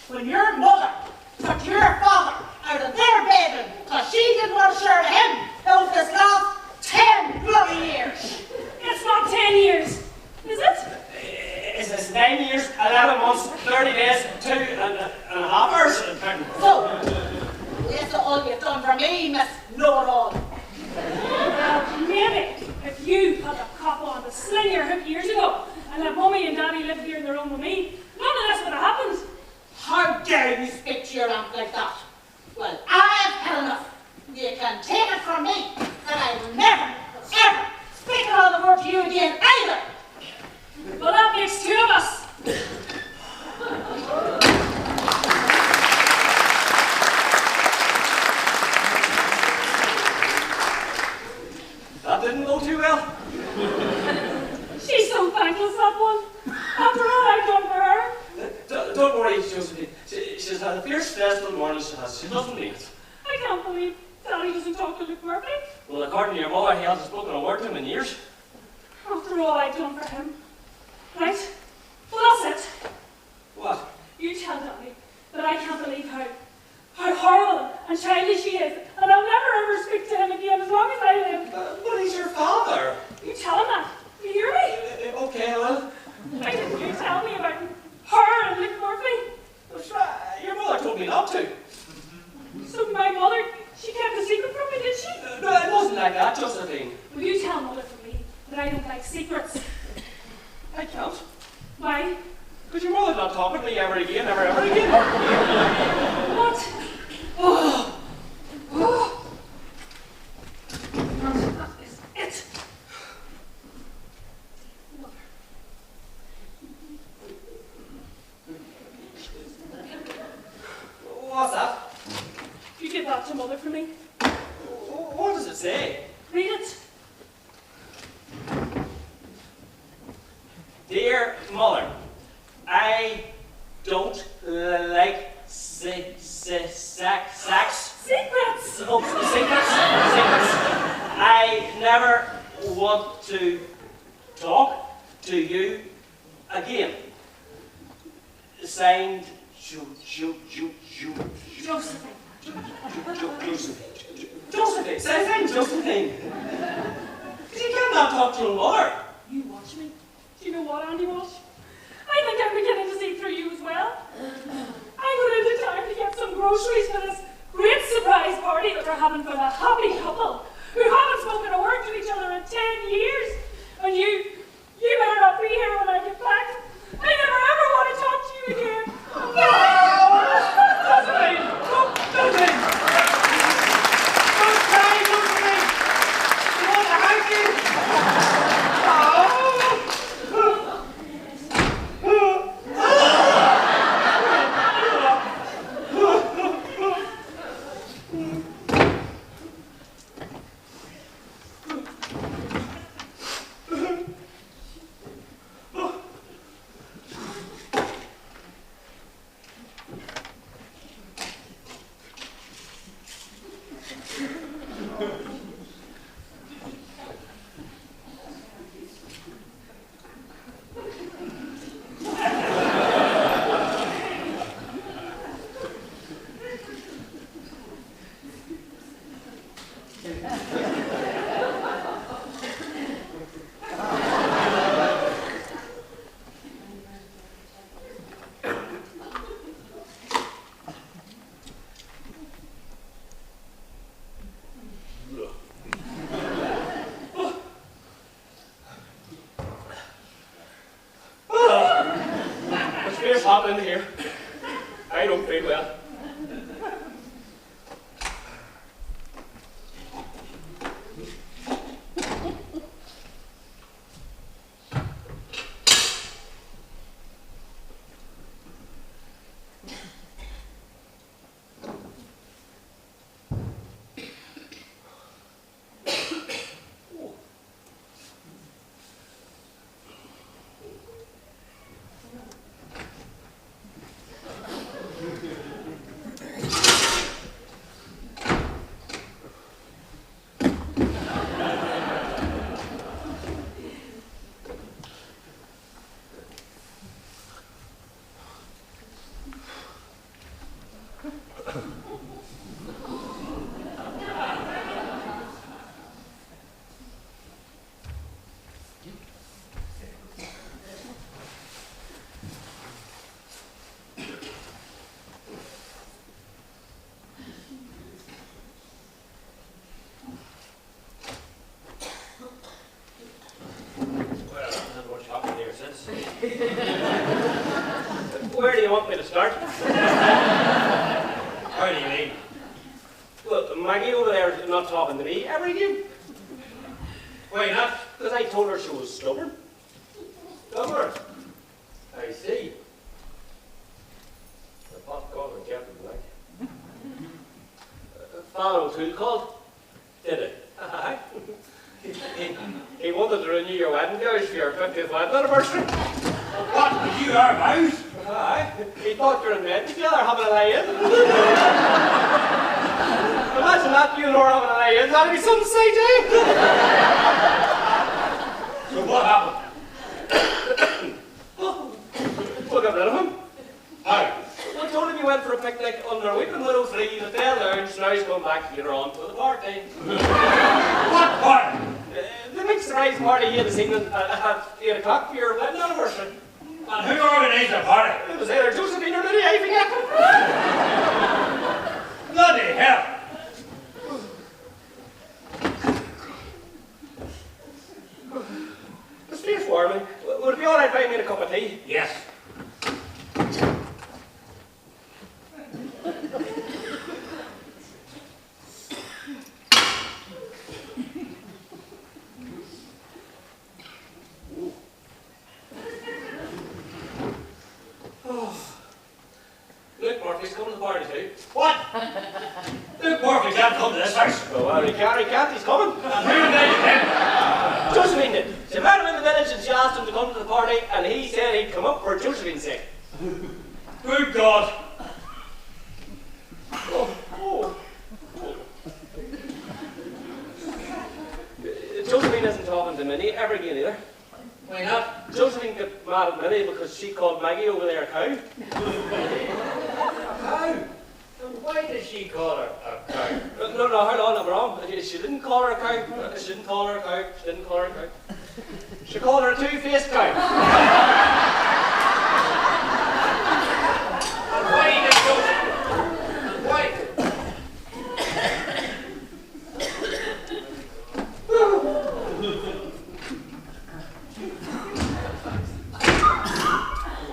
when your mother took your father out of their bedroom because she didn't want to share with him over this last 10 bloody years. It's not 10 years, is it? Is this 9 years, 11 months, 30 days, 2.5 hours? So, that's all you've done for me, Miss Know-it-all. Well, maybe if you put the cop on to sling your hook years ago and let Mummy and Daddy live here on their own with me, none of this would have happened. How dare you speak to your aunt like that? Well, I've had enough. You can take it from me that I will never, ever speak another word to you again either. Well, that makes two of us. That didn't go too well. She's so thankless, that one. After all I've done for her. Don't worry, Josephine. She's had a fierce stressful morning. She doesn't need it. I can't believe Daddy doesn't talk to Luke Murphy. Well, according to your mother, he hasn't spoken a word to him in years. After all I've done for him. Right? Well, that's it. What? You tell Daddy that I can't believe how horrible and childish he is, and I'll never ever speak to him again as long as I live. But he's your father. You tell him that. You hear me? Okay, well. Why didn't you tell me about her and Luke Murphy? Well, sure, your mother told me not to. So my mother, she kept a secret from me, did she? No, it wasn't like that, Josephine. Will you tell Mother for me that I don't like secrets? I can't. Why? Because your mother's not talking to me ever again, ever again. What? Oh. Oh. That is it. Mother. What's that? You give that to Mother for me. What does it say? Read it. Dear Mother, I don't like sex. Secrets! Oh, secrets. I never want to talk to you again. Signed, Josephine. Josephine. Signed, Josephine. You cannot talk to your mother. You watch me. Do you know what, Andy Walsh? I think I'm beginning to see through you as well. I'm going to fierce hot in here. I don't feel well. Where do you want me to start? How do you mean? Well, Maggie over there is not talking to me every day. Why not? Because I told her she was stubborn. Stubborn? I see. The pot called and kept it like. Father O'Toole called. Did it? Aye. He wanted to renew your wedding vows for your 50th wedding anniversary. What? Did you our vows? Aye. He thought you were in bed together having a lay-in. Imagine that, you and her having a lay-in. That'd be something to say, Dave. So what happened? We'll get rid of him. How? We told him he went for a picnic under Weeping Willow Tree in the Fair Lounge. Now he's going back later on to the party. What party? The big surprise party here this evening at 8 o'clock for your wedding anniversary. And who organised the party? It was either Josephine or Lydia, I forget. Bloody hell! It's fierce warming. Would it be alright if I made a cup of tea? Yes. Luke Murphy's coming to the party too. What? Luke Murphy can't come to this house. Oh, well, he can't, he's coming. And who invited him? Josephine did. She met him in the village and she asked him to come to the party and he said he'd come up for Josephine's sake. Good God. Oh. Josephine isn't talking to Minnie ever again either. Why not? Josephine got mad at Minnie because she called Maggie over there a cow. How? And why did she call her a cow? No, hold on, I'm wrong. She didn't call her a cow. She didn't call her a cow. She didn't call her a cow. She called her a two-faced cow. And why did Joseph? And why?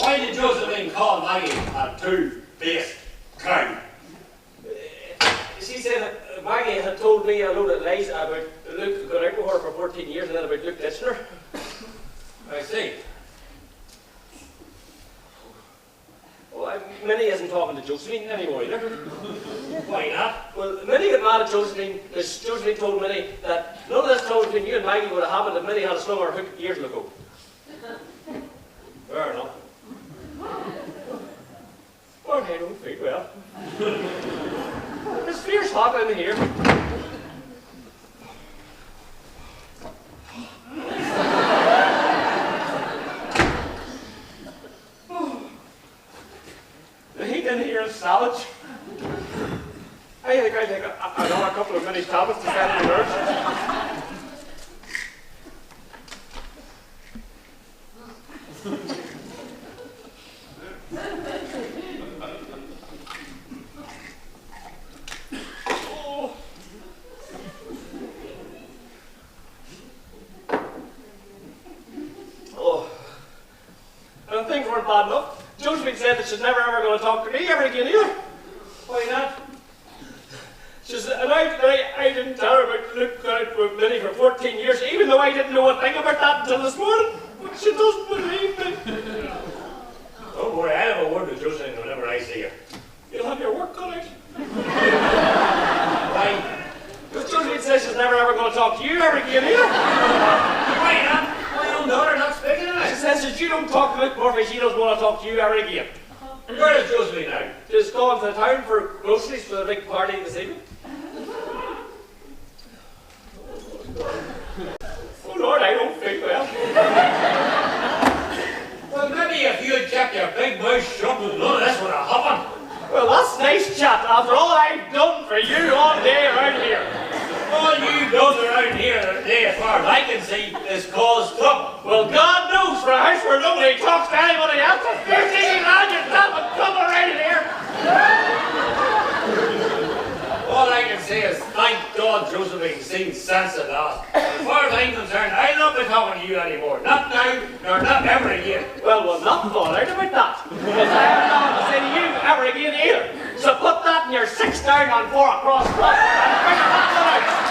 Why did Josephine call Maggie a two-faced cow? She said that Maggie had told me a load of lies about Luke got out with her for 14 years and then about Luke ditching her. I see. Well, Minnie isn't talking to Josephine anymore either. Why not? Well, Minnie got mad at Josephine because Josephine told Minnie that none of this trouble between you and Maggie would have happened if Minnie had slung her hook years ago. Fair enough. Oh, I don't feel well. It's fierce hot in here. The heat in here is savage. I think I'll take another couple of mini tablets to settle the nerves. And things weren't bad enough. Josephine said that she's never ever going to talk to me ever again either. Why not? She said, and I didn't tell her about looking out with Minnie for 14 years, even though I didn't know a thing about that until this morning. But she doesn't believe me. Don't worry, I'll have a word with Josephine whenever I see her. You'll have your work cut out. Why? Because Josephine says she's never ever going to talk to you ever again either. Why not? My own daughter not speaking of She it. says that you don't talk to Mick Murphy, she doesn't want to talk to you ever again. Where is Josephine now? She's going to the town for groceries for the big party this evening. Oh Lord, I don't feel well. Well, maybe if you had kept your big mouth shut, none of this would have happened. Well, that's nice chat after all I've done for you all day around here. All you've done around here today, as far as I can see, is cause trouble. Well, God knows for a house where nobody talks to anybody else, you're thinking around yourself and trouble around here. All I can say is thank God Josephine seems sense at last. As far as I'm concerned, I'll not be talking to you anymore. Not now, nor not ever again. Well, we'll not fall out about that. Because I haven't nothing to say to you ever again either. So put that in your 6 down on 4 across plus and figure that one out.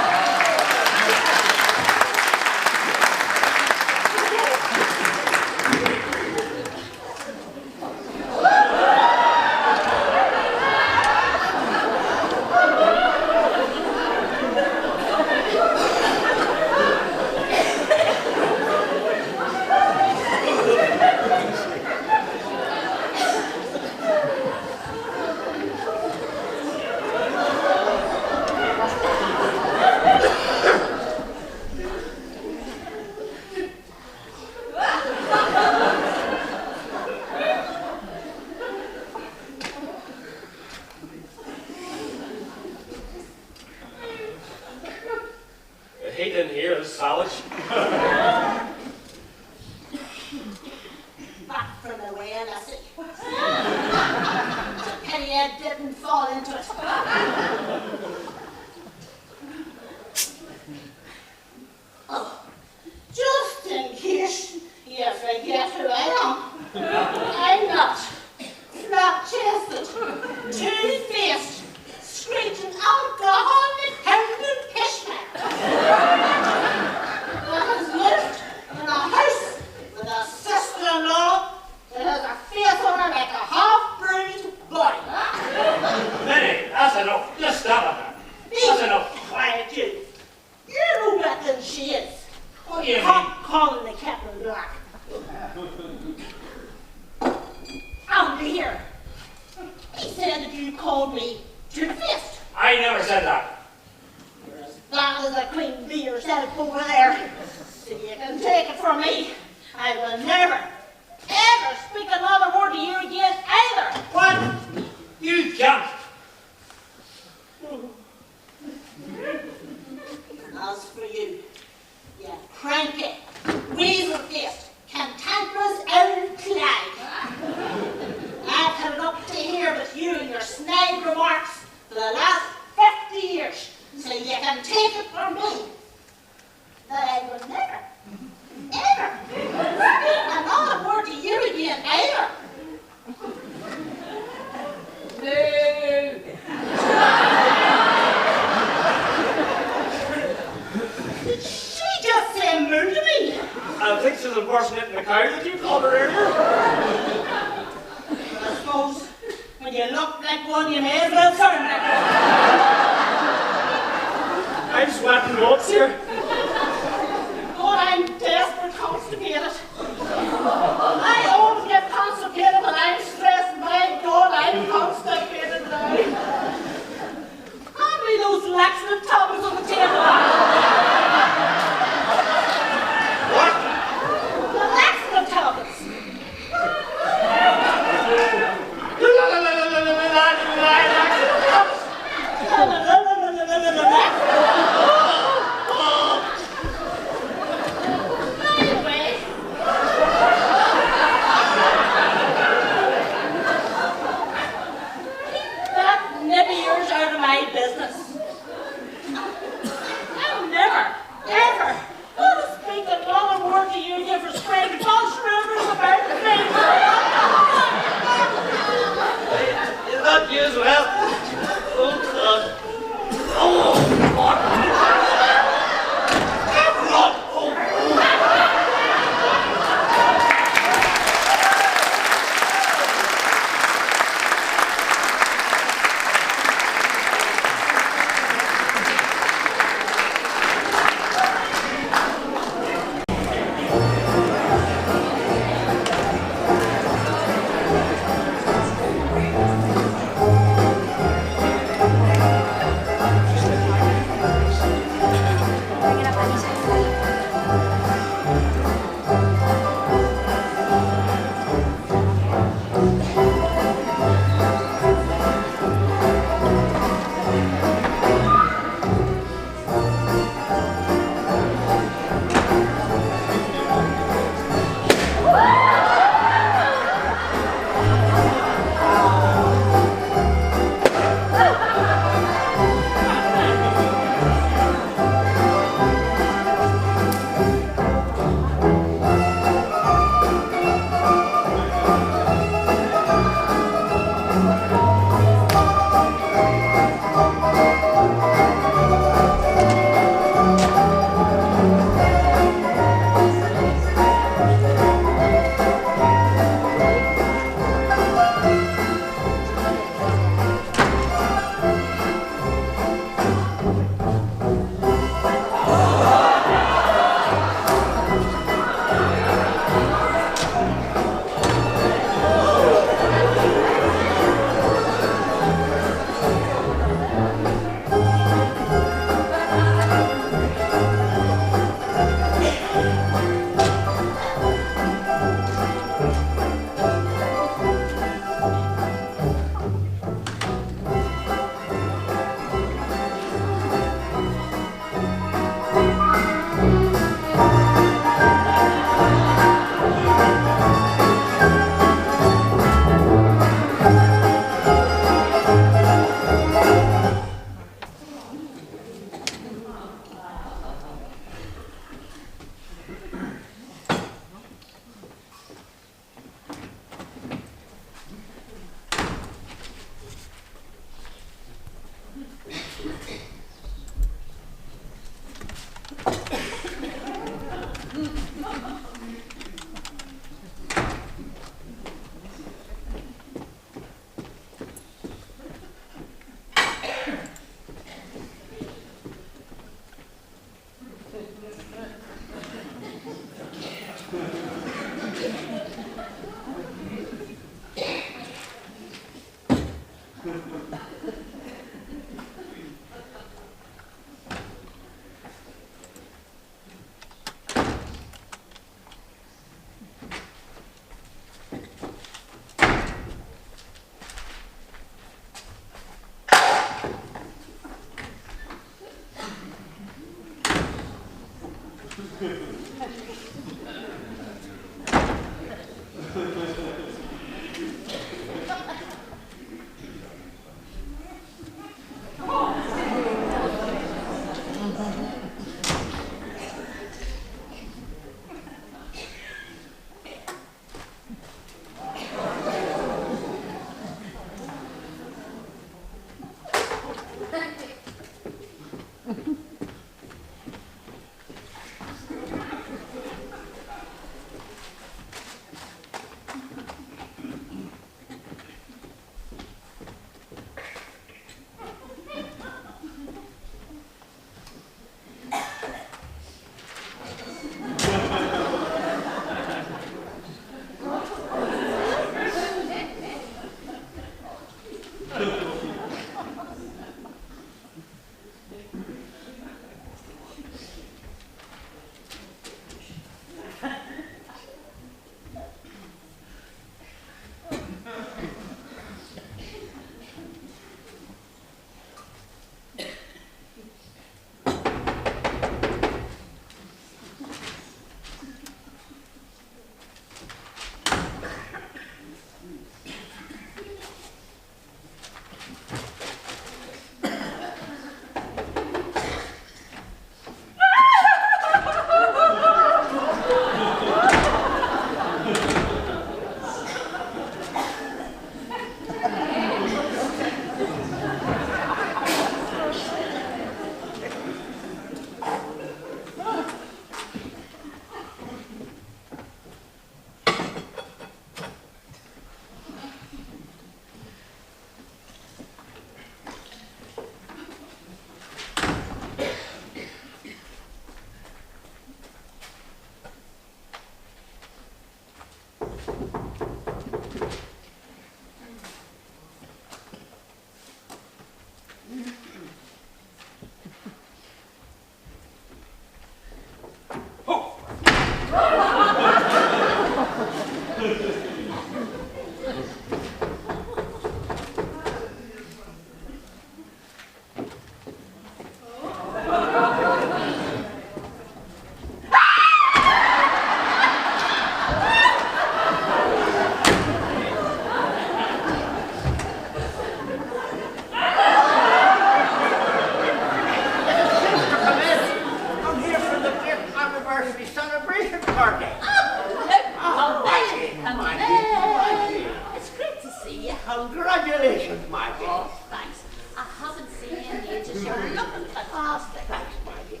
Congratulations, Maggie. Oh, thanks. I haven't seen you in ages. You're looking fantastic. Thanks, Maggie.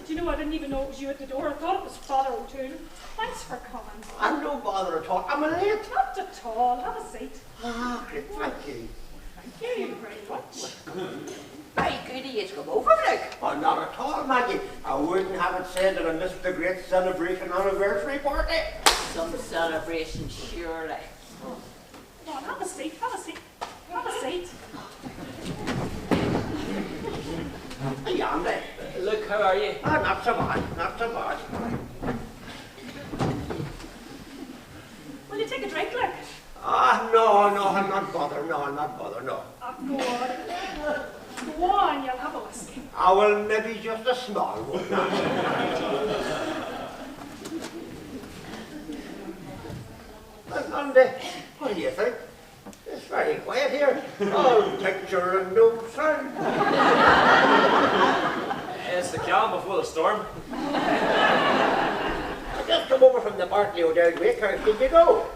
Do you know, I didn't even know it was you at the door. I thought it was Father O'Toole. Thanks for coming. I'm no bother at all. I'm a late. Not at all. Have a seat. Ah, great. Thank you. Thank you very much. Very good of you to come over, like. Oh, not at all, Maggie. I wouldn't have it said that I missed the great celebration anniversary party. Some celebration, surely. Come on, have a seat. Have a seat. Have a seat. Hey, Andy. Look, how are you? Ah, not so bad. Not so bad. Will you take a drink, look? Ah, no, I'm not bothered. No, I'm not bothered, no. Go on. Go on, you'll have a whiskey. I will maybe just a small one. Andy, what do you think? It's very quiet here. All picture and no sound. It's the calm before the storm. I just come over from the Bartley O'Dowd Wakehouse. Did you go?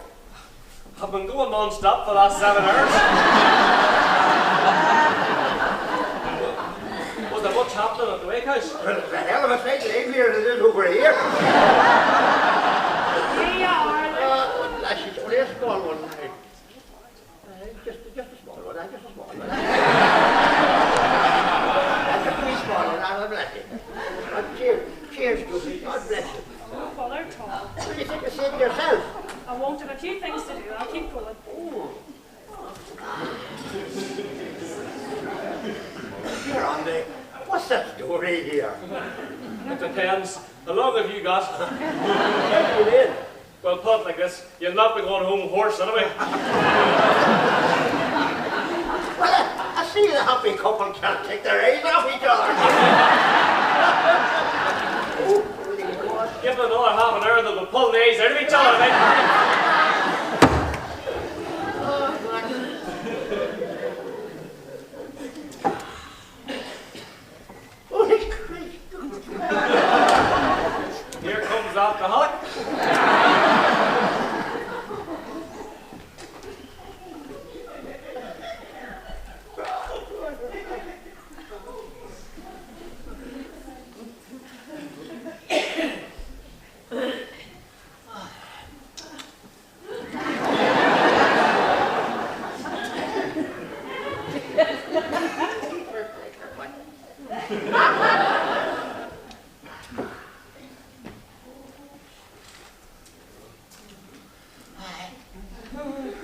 I've been going non-stop for the last 7 hours. Was there much happening at the wakehouse? Well, it's a hell of a sight livelier than it is over here. Here you are. Bless you, it's only a small one. Just a small one, just a small one. Just a wee small one, God bless you. Cheers to you, God bless you. No bother at all. What do you think of saying yourself? I won't have a few things to do. I'll keep going. Oh. Jams. How long have you got? What do you mean? Well, put it like this. You'll not be going home horse anyway. Well, I see the happy couple can't take their eyes off each other. Give them another half an hour, they'll be pulling the eyes out of each other. Holy Christ. Here comes the alcoholic.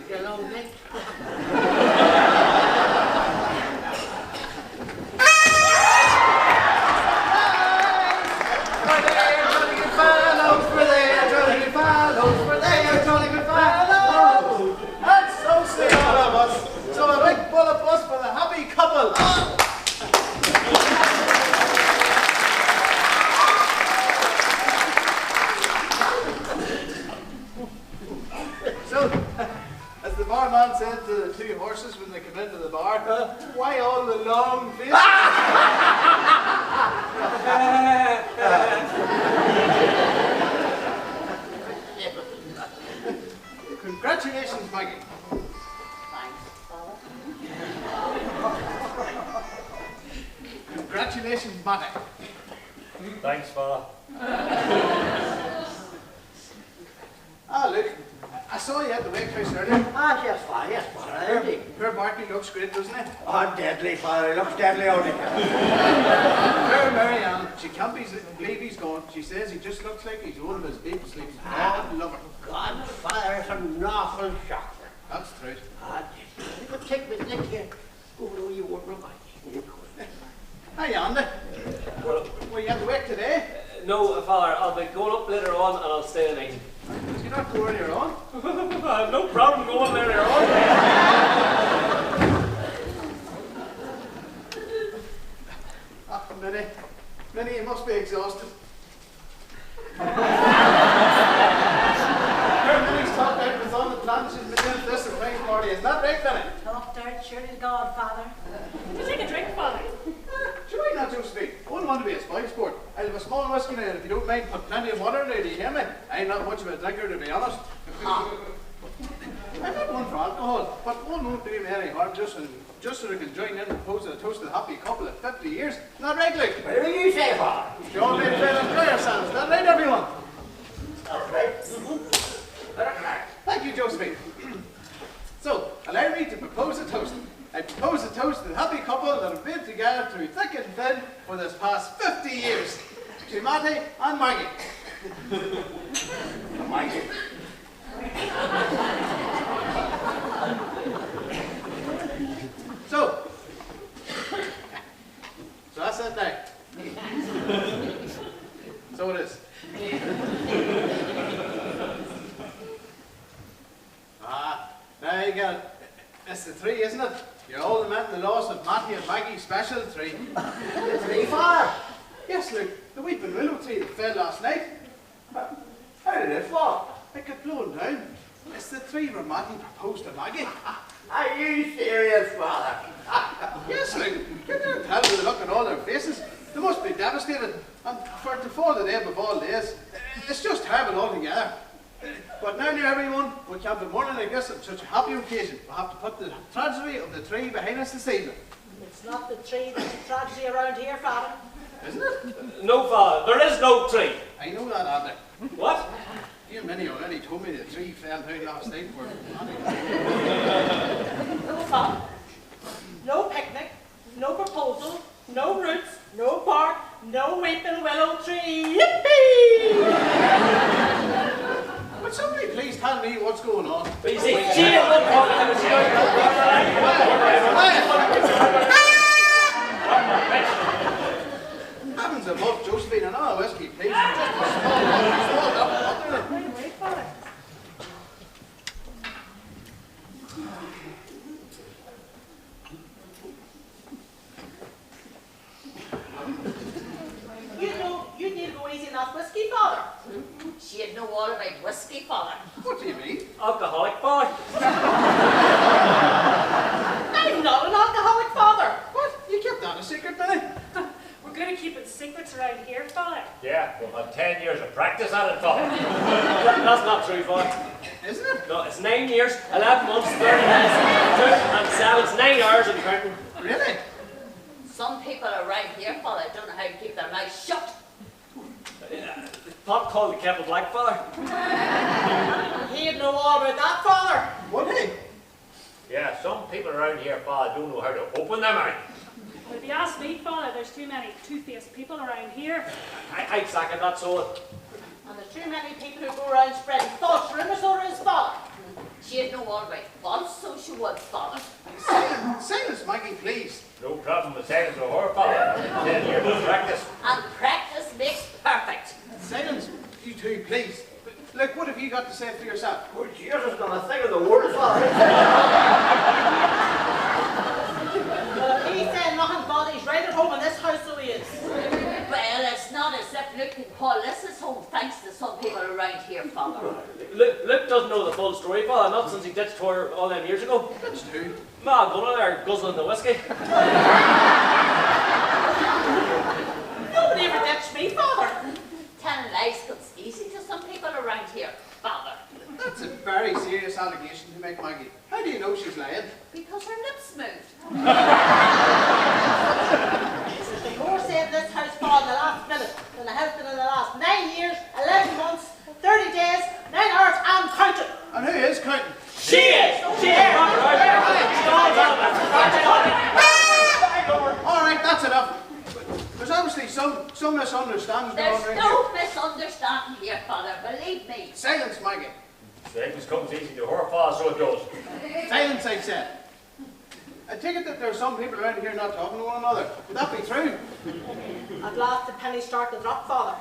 You know, Nick. That's so sweet, all of us. So a big full of bus for the happy couple. So, as the barman said to the two horses when they came into the bar, why all the long faces? Congratulations, Maggie. Thanks, Father. Congratulations, Matty. Thanks, Father. Ah, look, I saw you at the wakehouse earlier. Ah, yes, Father, I heard him. Poor Barkley looks great, doesn't he? Oh, deadly, Father, he looks deadly on it. Poor Marianne, she can't believe he's gone. She says he just looks like he's one of his baby sleeps. God love her. God, Father, it's an awful shock. That's true. Ah, deadly. You could take me next year. Go where you want my Hi, Andy. Were you at the wake today? No, Father, I'll be going up later on and I'll stay the night. Did you not go earlier on? I have no problem going later on. Ah, Minnie, you must be exhausted. Minnie's talked out with on the plan she's been doing this surprise party. Is that right, Minnie? Talked out, sure to God, Father. You take a drink, Father. Sure, why not, Josephine? I wouldn't want to be a spoil sport. I'll have a small whiskey now, if you don't mind, put plenty of water in there, do you hear me? I'm not much of a drinker, to be honest. I'm not one for alcohol, but one won't do me any harm just so they can join in and propose a toast to the happy couple of 50 years. Not right, Luke? What do you say, Father? You all made a fair enjoy yourselves. Not right, everyone? All right. Thank you, Josephine. So, allow me to propose a toast. I propose a toast to the happy couple that have been together through thick and thin for this past 50 years. To Matty and Maggie. Maggie. So that's it now. So it is. Now you got it. It's the three, isn't it? You're all lamenting the loss of Matty and Maggie, special three. The three, Father? Yes, Luke, the weeping willow tree that fell last night. How did it fall? It got blown down. It's the three where Matty proposed to Maggie. Are you serious, Father? Yes, Luke, you can't tell by the look on all their faces. They must be devastated. And for it to fall the day of all days, it's just terrible altogether. But now, everyone, we can't be mourning like this on such a happy occasion. We'll have to put the tragedy of the tree behind us this evening. It's not the tree that's a tragedy around here, Father. Isn't it? No, Father, there is no tree. I know that, Andy. What? You and Minnie already told me the tree fell down last night for Andy. No fun, no picnic, no proposal, no roots, no park, no weeping willow tree. Yippee! Would somebody please tell me what's going on? But you see, she didn't look on Heavens bottles of malt Josephine and all whiskey, please. Just a small cup. Right away, Father. You need to go easy on that whiskey, Father. She'd know all about whiskey, Father. What do you mean? Alcoholic, Father. I'm not an alcoholic, Father. What? You kept that a secret, Benny? We're going to keep it secrets around here, Father. Yeah, we've had 10 years of practice at it, Father. That's not true, Father. Isn't it? No, it's 9 years, 11 months, 30 days, 2 and 7, it's 9 hours and counting. Really? Some people around here, Father, don't know how to keep their mouths shut. Pot called the kettle black, Father. He'd know all about that, Father. Would he? Yeah, some people around here, Father, don't know how to open their mouth. Well, if you ask me, Father, there's too many two-faced people around here. I'd second that, so. And there's too many people who go around spreading false rumours, so there is, Father. She'd know all about false, so she would, Father. Silence, Maggie, please. No problem with silence or horror, Father. 10 years of practice. And practice makes perfect. Silence, you two, please. Look, what have you got to say for yourself? Oh, Jesus, not a thing in the world, Father. He said nothing, Father. He's right at home in this house, so he is. Well, it's not as if Luke can call this his home thanks to some people around here, Father. Luke doesn't know the full story, Father, not since he ditched her all them years ago. That's two. Ma, going there guzzling the whiskey. Nobody ever ditched me, Father. Telling lies comes easy to some people around here, Father. That's a very serious allegation to make, Maggie. How do you know she's lying? Because her lips moved. There's more said in this house, Father, in the last minute than there has been in the last 9 years, 11 months, 30 days, 9 hours, and counting. And who is counting? She is! She is! All right, that's enough. There's obviously some misunderstanding going on There's right no misunderstanding here, Father, believe me. here. Silence, Maggie. Silence comes easy to horror, Father, so it goes. Silence, I said. I take it that there are some people around here not talking to one another. Would that be true? At last the penny started to drop, Father.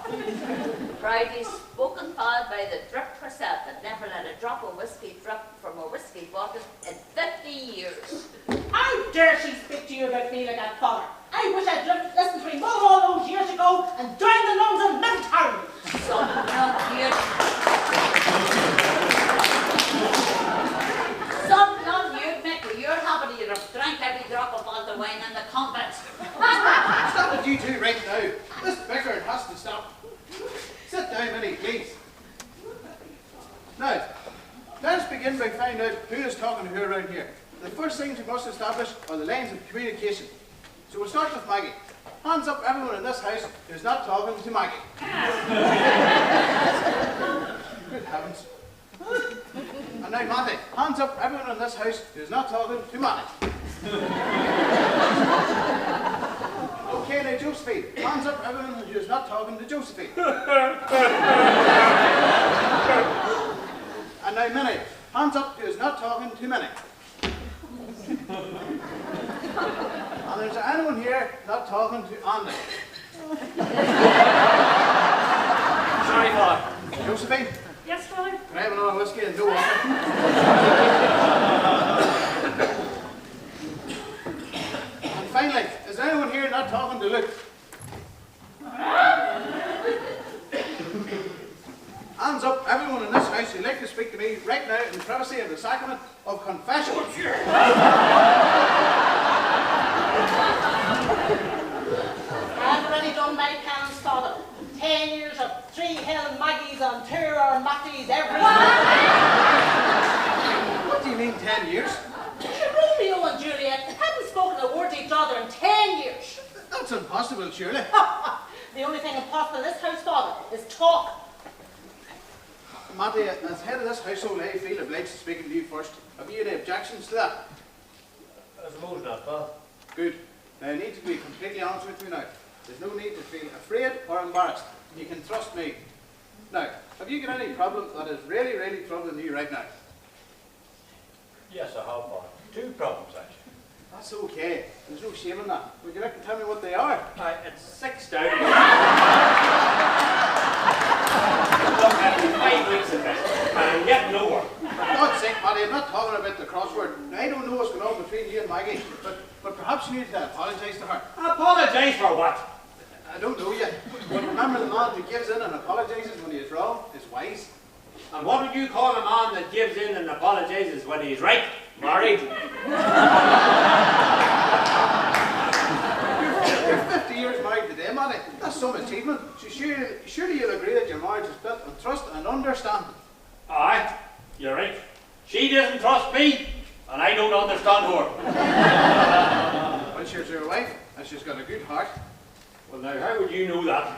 Proudly spoken, Father, by the drip herself that never let a drop of whiskey drop from a whiskey bottle in 50 years. How dare she speak to you about me like that, Father? I wish I'd listened to my mother all those years ago and drowned the lungs of Miltown. Some young youth. Some young youth, Mick, with your habit, you'd have drank every drop of all the wine in the convent. Stop it, you two, right now. This bickering has to stop. Sit down, Minnie, please. Now, let's begin by finding out who is talking to who around here. The first things we must establish are the lines of communication. So we'll start with Maggie. Hands up everyone in this house who's not talking to Maggie. Good heavens. And now Matty. Hands up everyone in this house who's not talking to Matty. Okay, now Josephine. Hands up everyone who's not talking to Josephine. And now Minnie. Hands up who's not talking to Minnie. And there's anyone here not talking to Andy. Sorry, Father. Josephine, Yes, Father? can I have another whiskey and no water? And finally, is anyone here not talking to Luke? Hands up, everyone in this house who'd like to speak to me right now in the privacy of the sacrament of confession. I've already done my penance, Father. 10 years of 3 hell Maggies and 2 or Matties every What do you mean 10 years? Romeo and Juliet hadn't spoken a word to each other in 10 years. That's impossible, surely. The only thing impossible in this house, Father, is talk. Matty, as head of this household, I feel obliged to speak to you first. Have you any objections to that? I suppose not, Father. Good. Now, I need to be completely honest with you now. There's no need to feel afraid or embarrassed. You can trust me. Now, have you got any problem that is really, troubling you right now? Yes, I have, Father. 2 problems, actually. That's okay. There's no shame in that. Would you like to tell me what they are? It's 6 down. Look, that'll be 5 weeks of this, and I'm getting nowhere. For God's sake, Matty, I'm not talking about the crossword. Now, I don't know what's going on between you and Maggie, but perhaps you need to apologise to her. Apologise for what? I don't know yet. But remember, the man who gives in and apologises when he is wrong is wise. And what would you call a man that gives in and apologises when he's right? Married? You're 50 years married today, Matty. That's some achievement. So surely you'll agree that your marriage is built on trust and understanding. Aye, you're right. She doesn't trust me, and I don't understand her. Well, she's your wife, and she's got a good heart. Well, now, how would you know that?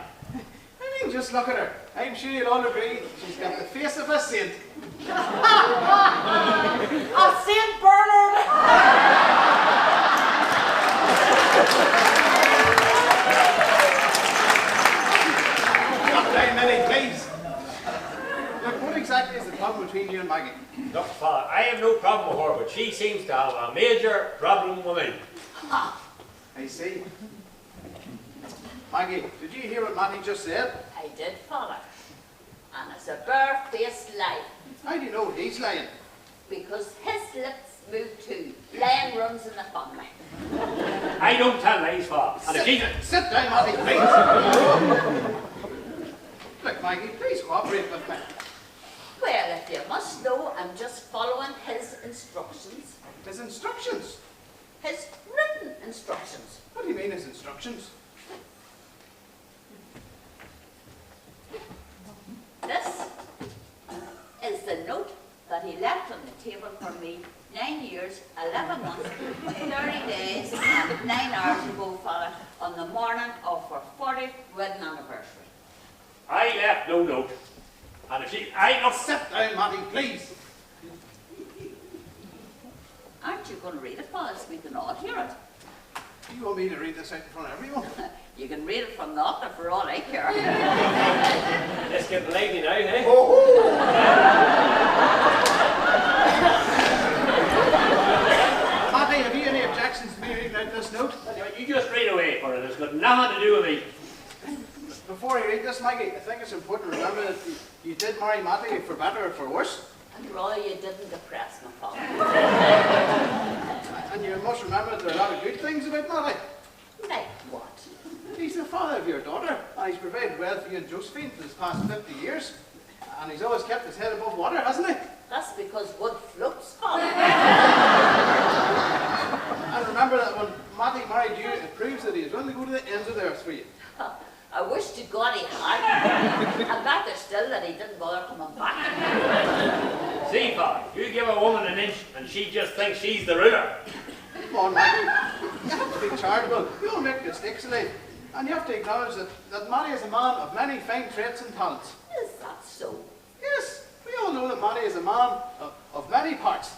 I mean, just look at her. I'm sure you'll all agree she's got the face of a saint. A St. Bernard! Not very many, please. Look, what exactly is the problem between you and Maggie? Look, Father, I have no problem with her, but she seems to have a major problem with me. I see. Maggie, did you hear what Matty just said? I did, Father. And it's a bare-faced lie. How do you know he's lying? Because his lips move too. Lying runs in the family. I don't tell lies, Father. And if she... Sit down, Matty, please. Look, Maggie, please cooperate with me. Well, if you must know, I'm just following his instructions. His instructions? His written instructions. What do you mean, his instructions? This is the note that he left on the table for me 9 years, 11 months, 30 days, and 9 hours ago, Father, on the morning of our 40th wedding anniversary. I left no note. And if she... Sit down, Matty, please. Aren't you going to read it, Father, so we can all hear it? You want me to read this out in front of everyone? You can read it from the author for all I care. Let's get lively now, eh? Matty, have you any objections to me reading out this note? You just read away for it. It's got nothing to do with me. Before I read this, Maggie, I think it's important to remember that you did marry Matty for better or for worse. And Roy, you didn't depress me, Father. And you must remember that there are a lot of good things about Matty. Like what? He's the father of your daughter, and he's provided well for you and Josephine for the past 50 years. And he's always kept his head above water, hasn't he? That's because wood floats, Father. And remember that when Matty married you, it proves that he is willing to go to the ends of the earth for you. I wish to God he had. And better still that he didn't bother coming back. See, Father, you give a woman an inch and she just thinks she's the ruler. Come on, Maggie. You have to be charitable. We all make mistakes in life. And you have to acknowledge that Matty is a man of many fine traits and talents. Is that so? Yes, we all know that Matty is a man of many parts.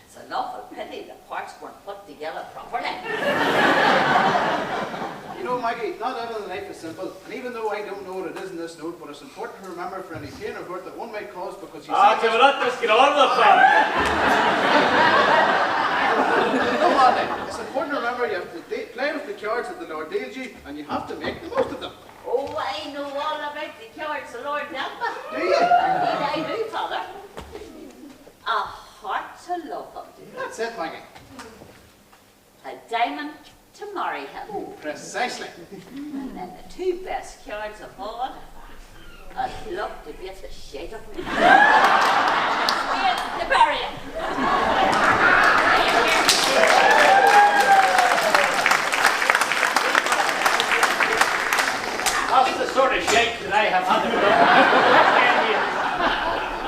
It's an awful pity the parts weren't put together properly. You know, Maggie, not everything in life is simple, and even though I don't know what it is in this note, but it's important to remember for any pain or hurt that one might cause because you see... Well, let us get on with Father. Come on then. It's important to remember you have to play with the cards that the Lord deals you, and you have to make the most of them. Oh, I know all about the cards the Lord dealt me. Do you? Indeed I do, Father. A heart to love him. That's it, Maggie. A diamond to marry him. Oh, precisely. And then the two best cards of all, I'd love to be at the shade of me. To bury him. That's the sort of shake that I have had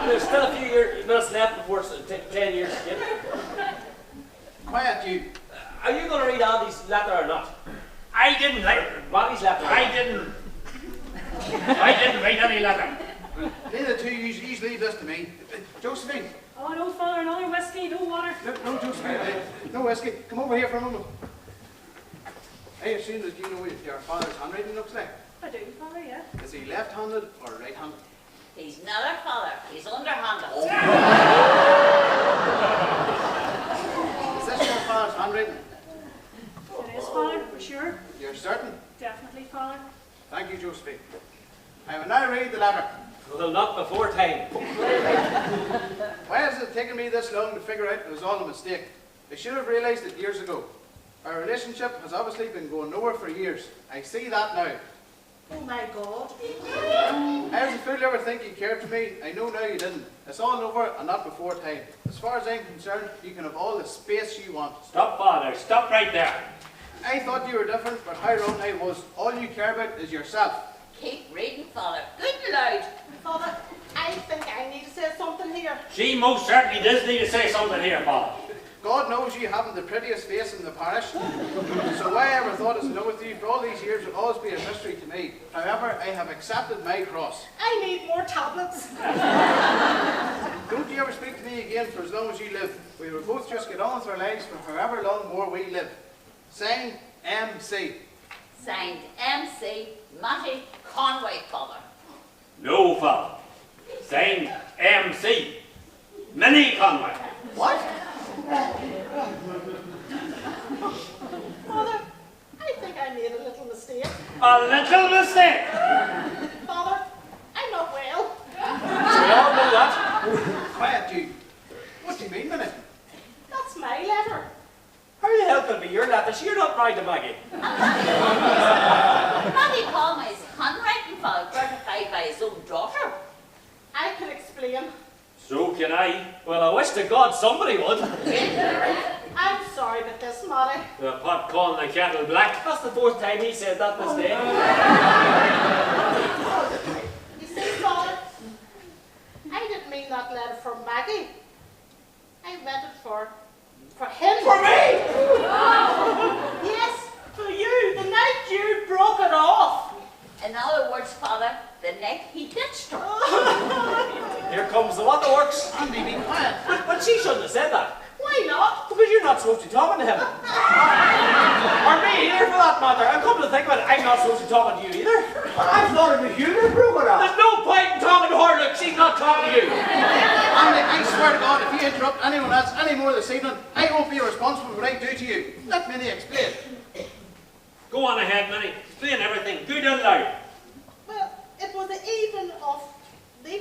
in There's still a few minutes left before 10 years. Yeah. Quiet, you. Are you going to read Andy's letter or not? I didn't like Matty's letter. I didn't write any letter. Neither two, you leave this to me. Josephine. Oh, no, Father, another whiskey, no water. No, Josephine. No whiskey. Come over here for a moment. I assume that you know what your father's handwriting looks like. I do, Father, yeah. Is he left-handed or right-handed? He's neither, Father. He's underhanded. Is this your father's handwriting? certain? Definitely, Father. Thank you, Josephine. I will now read the letter. Well, not before time. Why has it taken me this long to figure out it was all a mistake? I should have realised it years ago. Our relationship has obviously been going nowhere for years. I see that now. Oh my God. How was the fool ever think you cared for me? I know now you didn't. It's all over and not before time. As far as I'm concerned, you can have all the space you want. Stop, Father. Stop right there. I thought you were different, but how wrong I was. All you care about is yourself. Keep reading, Father. Good and loud. Father, I think I need to say something here. She most certainly does need to say something here, Father. God knows you haven't the prettiest face in the parish. So why I ever thought it's known with you for all these years will always be a mystery to me. However, I have accepted my cross. I need more tablets. Don't you ever speak to me again for as long as you live. We will both just get on with our lives for however long more we live. Signed, MC. Signed, MC Matty Conway, Father. No, Father. Signed, MC. Minnie Conway. What? Father, I think I made a little mistake. A little mistake. Father, I'm not well. We all know that. Quiet, you. What do you mean, Minnie? That's my letter. How the hell can it be your letter? You're not married to Maggie. Matty Conway's handwriting, Father, gratified by his own daughter. I can explain. So can I. Well, I wish to God somebody would. I'm sorry about this, Matty. The pot calling the kettle black. That's the fourth time he said that this day. You see, Father, I didn't mean that letter for Maggie. I meant it for him. For me? Yes, for you, the night you broke it off. In other words, Father, the night he ditched her. Here comes the waterworks. Andy, be quiet. But she shouldn't have said that. Why not? Because you're not supposed to be talking to him. Or me either, for that matter. And come to think of it, I'm not supposed to be talking to you either. But I thought it was you that broke it off. There's no point in talking to her, look, she's not talking to you. Andy, I swear to God, if you interrupt anyone else any more this evening, I won't be responsible for what I do to you. Let Minnie explain. Go on ahead, Minnie. Explain everything. Good and loud. Well, it was the evening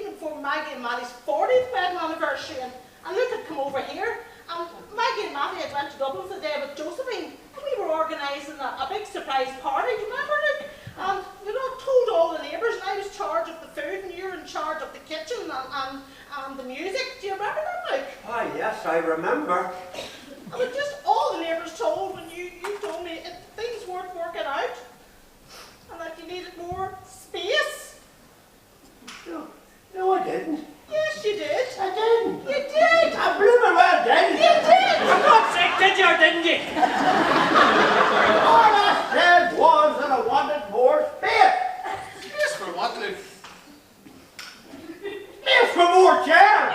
before Maggie and Matty's 40th wedding anniversary, and Luke had come over here, and Maggie and Matty had went to Dublin for the day with Josephine, and we were organising a big surprise party. Do you remember, Luke? And told all the neighbours, and I was in charge of the food, and you were in charge of the kitchen and the music. Do you remember that, Luke? Ah, yes, I remember. And it just all the neighbours told when you told me things weren't working out, and that you needed more space. No, I didn't. Yes, you did. I didn't. You did. I blooming well didn't. You did. For God's sake, did you or didn't you? All I said was that I wanted more space. Space for what, Luke? Space for more chairs.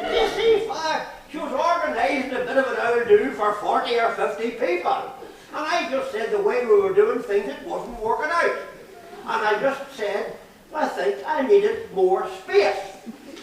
You see, she was organising a bit of an outdo for 40 or 50 people. And I just said the way we were doing things, it wasn't working out. And I just said, I think I needed more space.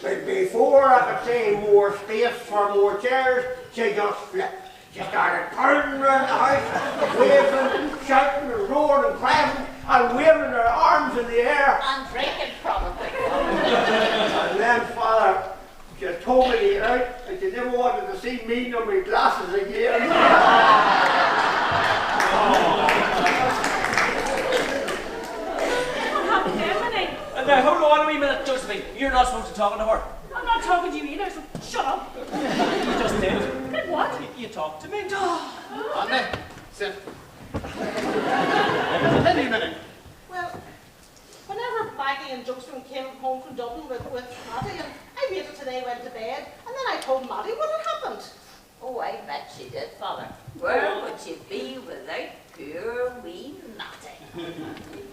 But before I could say more space for more chairs, she just flipped. She started turning around the house, waving, shouting and roaring and crying, and waving her arms in the air. And drinking, probably. And then Father just told me to get out, and she never wanted to see me nor my glasses again. What happened there, Minnie? Now, hold on a wee minute, Josephine. You're not supposed to be talking to her. I'm not talking to you either, so shut up. You just did. Did what? You talked to me. Andy, sit. Minnie, Minnie. Well, whenever Maggie and Josephine came home from Dublin with Matty, and I waited till they went to bed, and then I told Matty what had happened. Oh, I bet she did, Father. Where would she be without poor wee Matty?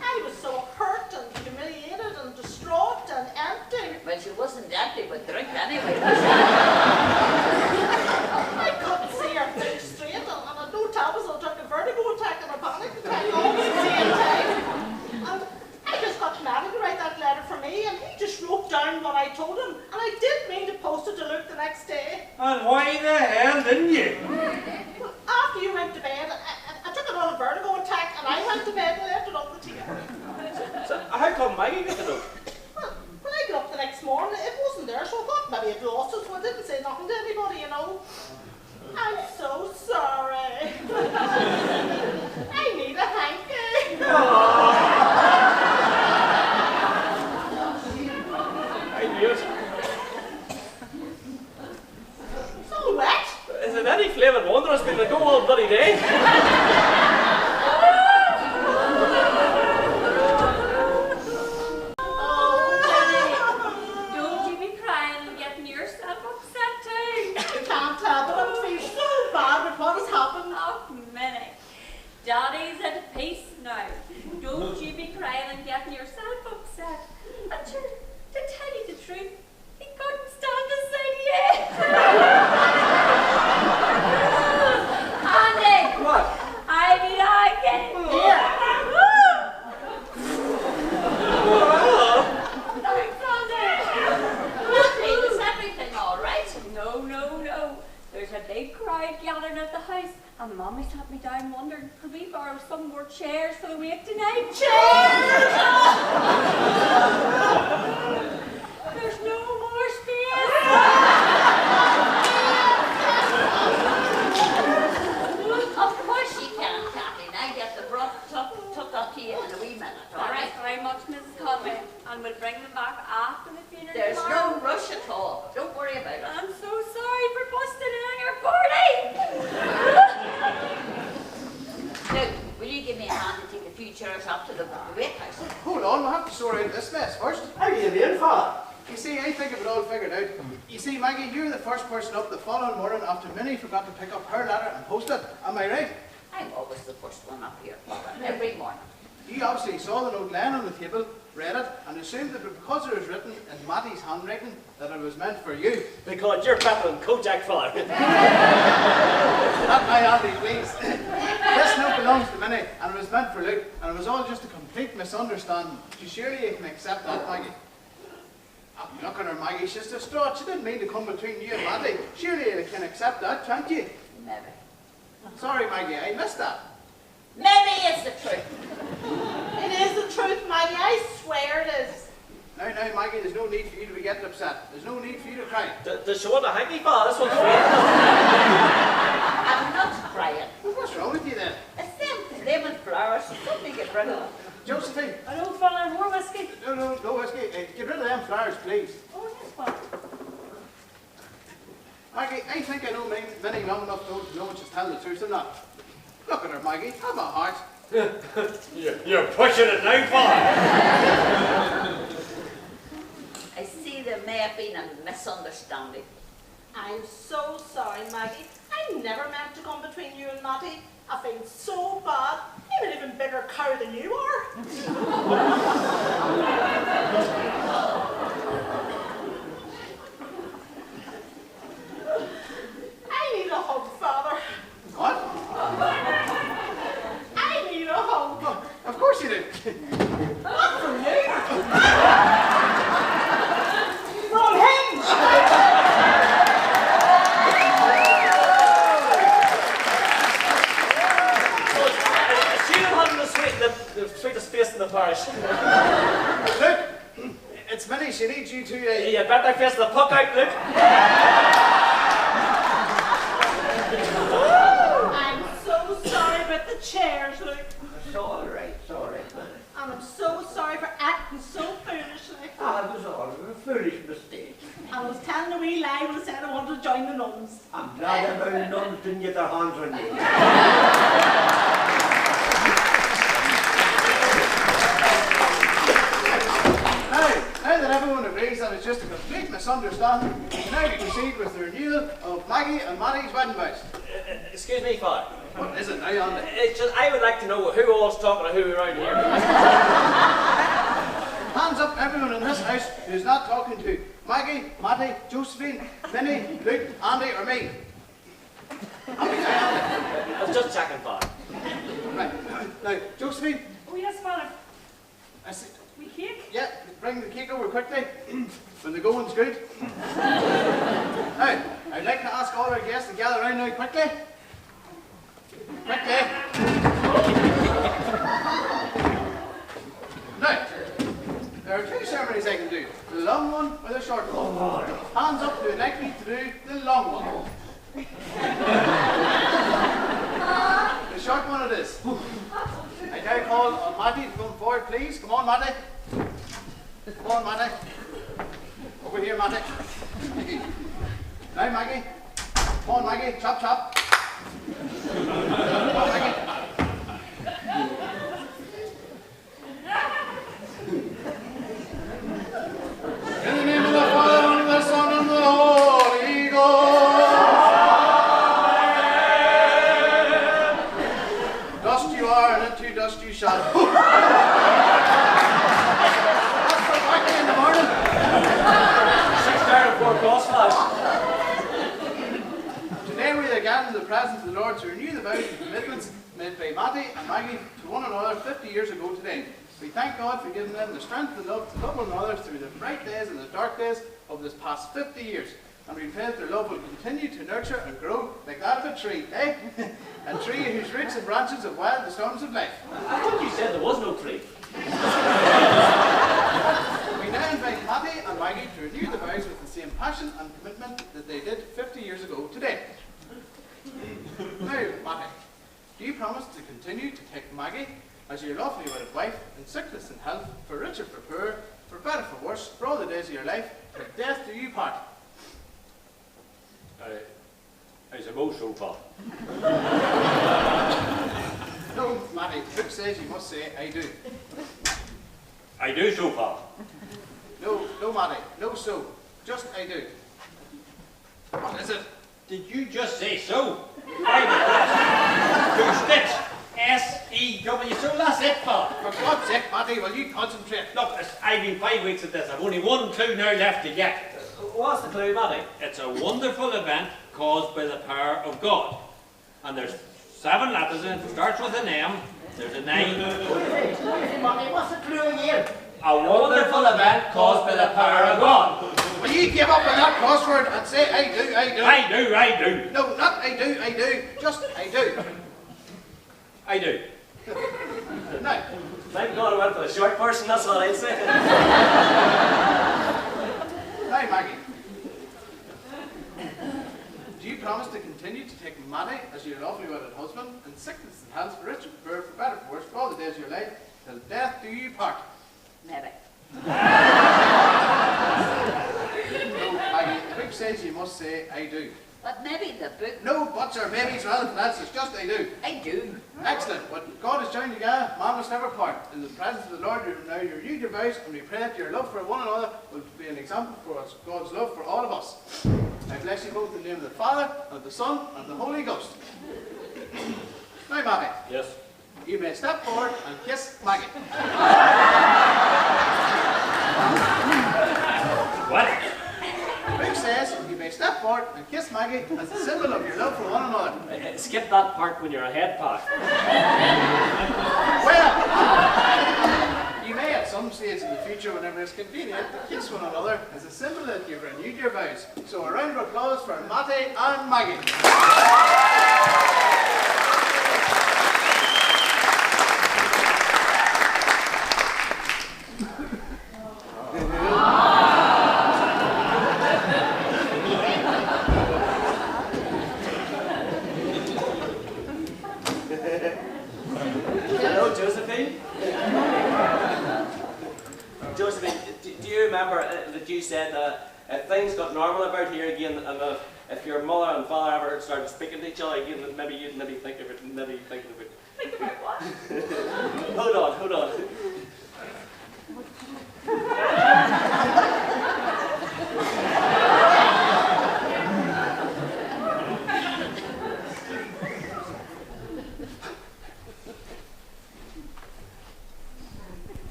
I was so hurt and humiliated and distraught and empty. Well, she wasn't empty with drink anyway, was she? I couldn't see her think straight, and I know Tabitha took a vertigo attack and a panic attack all at the same time. And I just got Matty to write that letter for me, and he just wrote wrote down what I told him, and I did mean to post it to Luke the next day. And why the hell didn't you? Well, after you went to bed, I took another vertigo attack, and I went to bed and left it on the table. So, how come Maggie got the note? Well, when I got up the next morning, it wasn't there, so I thought maybe I'd lost it, so I didn't say nothing to anybody, you know. I'm so sorry. I need a hanky. I knew it. So wet. Is it any flavoured wonder it's been to go all bloody day? Don't you be crying and getting yourself upset too. I can't tell, but I'm feeling so bad with what has happened. Oh, Minnie. Daddy's at peace now. Don't you be crying and getting yourself upset. And sure, to tell you the truth, he couldn't stand to say yes. Andy! What? I mean, I get it. Thanks, Andy. Is everything all right? No, no, no. There's a big crowd gathering at the house, and Mommy sat me down wondering, could we borrow some more chairs for the wake tonight? Chairs! There's no more space. Of course you can, Kathleen. I get the broth tucked up to you in a wee minute, all right? Thanks very much, Mrs. Conway, and we'll bring them back after the funeral There's tomorrow. no rush at all. Don't worry about it. I'm so sorry for busting in on your party. Now, will you give me a hand to take a few chairs up to the wake house? Hold on, we'll have to sort out this mess first. How do you mean, Father? You see, I think of it all figured out. You see, Maggie, you're the first person up the following morning after Minnie forgot to pick up her letter and post it. Am I right? I'm always the first one up here, every morning. You obviously saw the note laying on the table, read it, and assumed that because it was written in Matty's handwriting, that it was meant for you. Because you're better than Kojak, Father. Not my Andy, please. This note belongs to Minnie, and it was meant for Luke, and it was all just a complete misunderstanding. Surely you can accept that, Maggie. Oh, look at her, Maggie. She's distraught. She didn't mean to come between you and Matty. Surely you can accept that, can't you? Maybe. Sorry, Maggie, I missed that. Maybe it's the truth. It is the truth, Maggie. I swear it is. Now, Maggie, there's no need for you to be getting upset. There's no need for you to cry. Does she want a hanky, Father? This one's free. I'm not crying. Well, what's wrong with you then? It's them lemon flowers. Something get rid of them. Josephine, I don't follow more whiskey. no whiskey. Get rid of them flowers, please. Oh, yes, Father. Maggie, I think I know Minnie long enough to know when she's telling the truth or not. Look at her, Maggie. Have a heart. You're pushing it now, Father. I see there may have been a misunderstanding. I'm so sorry, Maggie. I never meant to come between you and Matty. I feel so bad. I'm an even bigger cow than you are. I need a hug, Father. What? I need a hug. Of course you do. Not from you. From him. She don't have the sweetest face in the parish. Look, it's Minnie. She needs you to... You better face the puck out, Luke. I'm so sorry about the chairs, Luke. It's all right, sorry. And I'm so sorry for acting so foolishly. Ah, it was all a foolish mistake. I was telling a wee lie when I said I wanted to join the nuns. I'm glad about nuns didn't get their hands on you. Now that everyone agrees that it's just a complete misunderstanding, we now proceed with the renewal of Maggie and Matty's wedding vows. Excuse me, Father. What is it now, Andy? It's just, I would like to know who all's talking to who around here. Hands up, everyone in this house who's not talking to Maggie, Matty, Josephine, Minnie, Luke, Andy, or me. I was just checking, Father. Right. Now, Josephine, Oh, yes, Father. I see. We cake? Yeah, bring the cake over quickly when the going's good. Now, I'd like to ask all our guests to gather around now quickly. Quickly. Now, there are two ceremonies I can do. The long one or the short one. Hands up who would like me to do the long one. The short one it is. I now call on Matty to come forward, please. Come on, Matty. Come on, Matty. Over here, Matty. Now, Maggie. Come on, Maggie. Chop, chop. Come on, Maggie. In the name of the Father, and of the Son, and of the Holy Ghost. Dust you are, and into dust you shall. That's for party in the morning. 6:34 cross flash. Today we are gathered in the presence of the Lord to renew the vows and commitments made by Matty and Maggie to one another 50 years ago today. We thank God for giving them the strength and love to love one another through the bright days and the dark days of this past 50 years. And we pray that their love will continue to nurture and grow like that of a tree, eh? A tree whose roots and branches have weathered the storms of life. I thought you said there was no tree. We now invite Matty and Maggie to renew the vows with the same passion and commitment that they did 50 years ago today. Now, Matty, do you promise to continue to take Maggie as your lawfully wedded wife in sickness and health, for rich or for poor, for better for worse, for all the days of your life, till death do you part? I suppose so, Pa. No, Matty, the book says you must say, I do. I do so, Pa. No, Matty, no so, just I do. What is it? Did you just say so? Two stitch. S-E-W. So that's it, Pa. For God's sake, Matty, will you concentrate? Look, I've been 5 weeks at this. I've only one clue now left to get. What's the clue, Matty? It's a wonderful event caused by the power of God. And there's 7 letters in it. It starts with an M. There's a 9. Matty, what's the clue again? A wonderful event caused by the power of God. Will you give up on that crossword and say, I do, I do? I do. No, not I do, just I do. I do. Now, Thank God I went for the short person, that's what I'd say. now, Maggie. Do you promise to continue to take Matty as your lawfully wedded husband in sickness and health, for rich and poor, for better for worse, for all the days of your life, till death do you part? Maybe. No, Maggie, the book says you must say, I do. But maybe the book. No buts or maybes or anything else, it's just I do. I do. Excellent. What God has joined together, man must never part. In the presence of the Lord, you now renew your vows, and we pray that your love for one another will be an example for us, God's love for all of us. I bless you both in the name of the Father, and of the Son, and of the Holy Ghost. Now, Maggie, Yes. you may step forward and kiss Maggie. What? The book says you may step forward and kiss Maggie as a symbol of your love for one another. Skip that part when you're ahead, Pat. Well, you may at some stage in the future, whenever it's convenient, kiss one another as a symbol that you've renewed your vows. So a round of applause for Matty and Maggie. Hello, Josephine. Josephine, do you remember that you said if things got normal about here again, and if your mother and father ever started speaking to each other again, that maybe you'd maybe think of it, maybe think of it. Think about what? Hold on.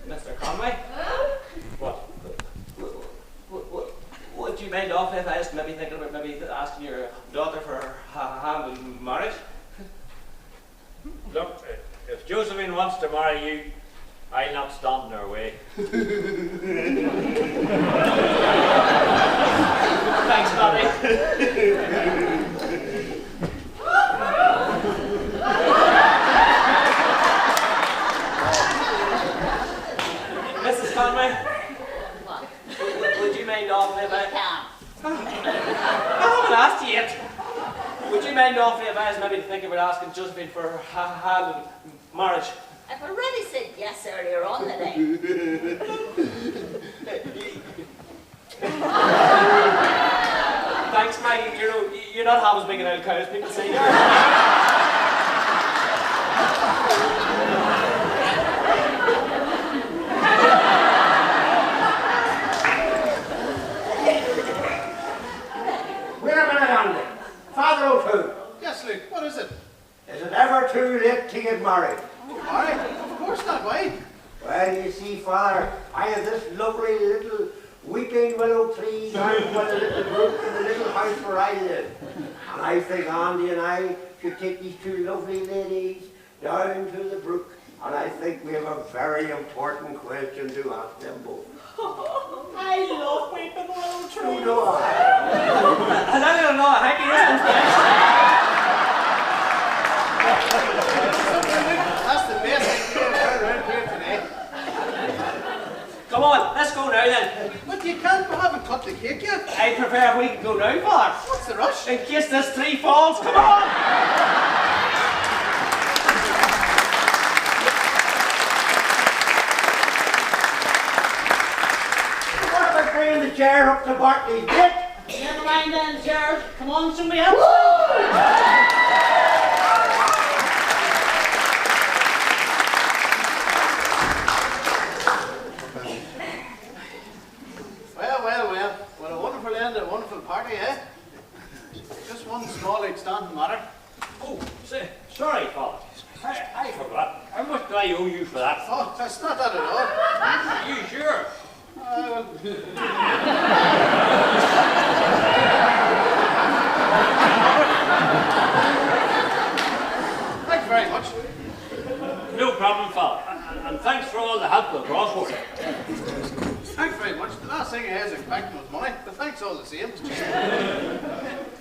Mr. Conway? What? Would you mind off if I was maybe thinking about maybe asking your daughter for her hand in marriage? Look, if Josephine wants to marry you, I'll not stand in our way. Thanks, Bobby. Mrs. Conway, What? would you mind offering I about... can't. I haven't asked you yet. Would you mind offering advice maybe to think about asking Josephine for her hand in marriage? I've already said yes earlier on the day. Thanks, Maggie. You're not half as big an old cow as people say you are. Wait a minute, Andy. Father O'Toole, Yes, Luke, what is it? is it ever too late to get married? Married? Of course not, why? Well, you see, Father, I have this lovely little weeping willow tree down by the little brook in the little house where I live. And I think Andy and I should take these two lovely ladies down to the brook. And I think we have a very important question to ask them both. I love weeping willow So trees. do I. I don't know. I think he is. That's the best idea I've heard around here today. Come on, let's go now then. But you can't, we haven't cut the cake yet. I prefer if we can go now, Father. What's the rush? In case this tree falls, come on! What about bringing the chair up to Bartley's bit? Never mind then, Gerald. Come on, somebody else. Well. What a wonderful end, a wonderful party, eh? Just one small outstanding matter. Oh, say, sorry, Father. I forgot. How much do I owe you for that? Oh, that's not that at all. Are you sure? Thanks very much. No problem, Father. And thanks for all the help with crossword. Thanks very much. The last thing I was expecting was money, but thanks all the same.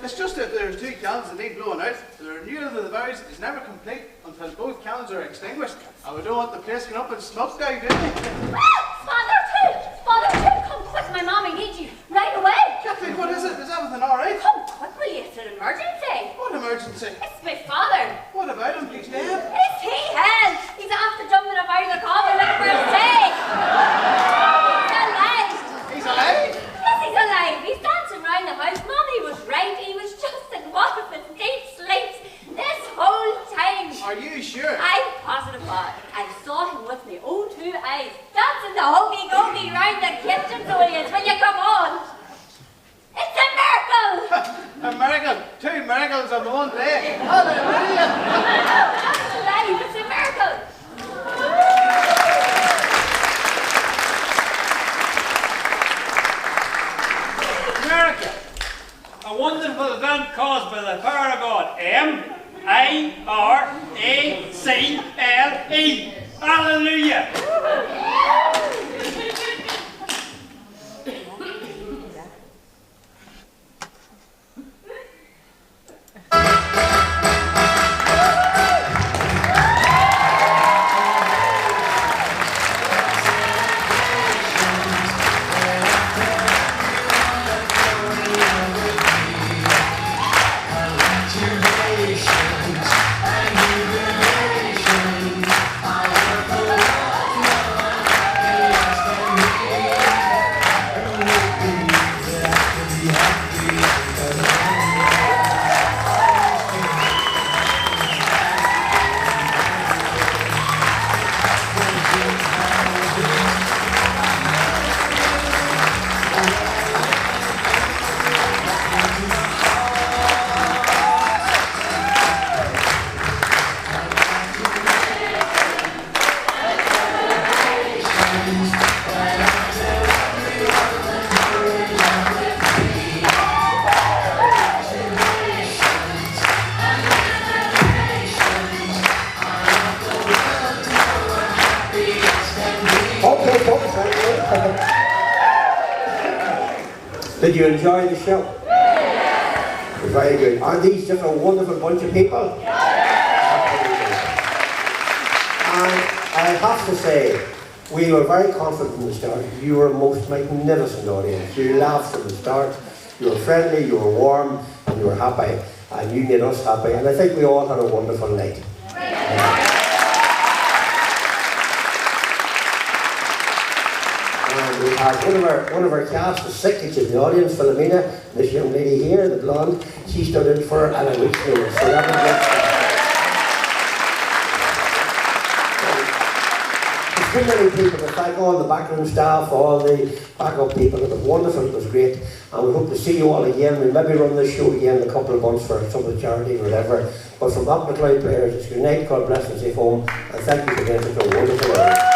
It's just that there's two candles that need blowing out. The renewal of the vows is never complete until both candles are extinguished. And we don't want the place going up in smoke now, do we? Father Tim, come quick, my mommy needs you right away. Kathleen, what is it? Is everything all right? Come quick, will you? It's an emergency. What emergency? It's my father. What about him? He's dead. Yes, he has. He's after jumping up out of the coffin looking for his tea. He's alive? Yes, he's alive. He's dancing around the house. Mommy was right. He was just in one of his deep sleeps this whole time. Are you sure? I'm positive about it. I saw him with my own two eyes, dancing the hokey-gokey round the kitchen, so he is. Will you come on? It's a miracle! A miracle. Two miracles in one day. Hallelujah. That's alive. It's a miracle. Miracle. A wonderful event caused by the power of God. M-I-R-A-C-L-E. Hallelujah. Did you enjoy the show? Very good. Aren't these just a wonderful bunch of people? And I have to say, we were very confident from the start. You were a most magnificent audience. You laughed from the start. You were friendly, you were warm, and you were happy. And you made us happy. And I think we all had a wonderful night. And we had one of our cast was sick, it's in the audience, Philomena, this young lady here, the blonde, she stood in for and a week's notice. So that was good. There's too many people to thank, all the backroom staff, all the backup people. It was wonderful, it was great. And we hope to see you all again. We'll maybe run this show again in a couple of months for some of the charity or whatever. But from Aughnacloy players, it's good night, God bless and safe home. And thank you for being such a wonderful audience.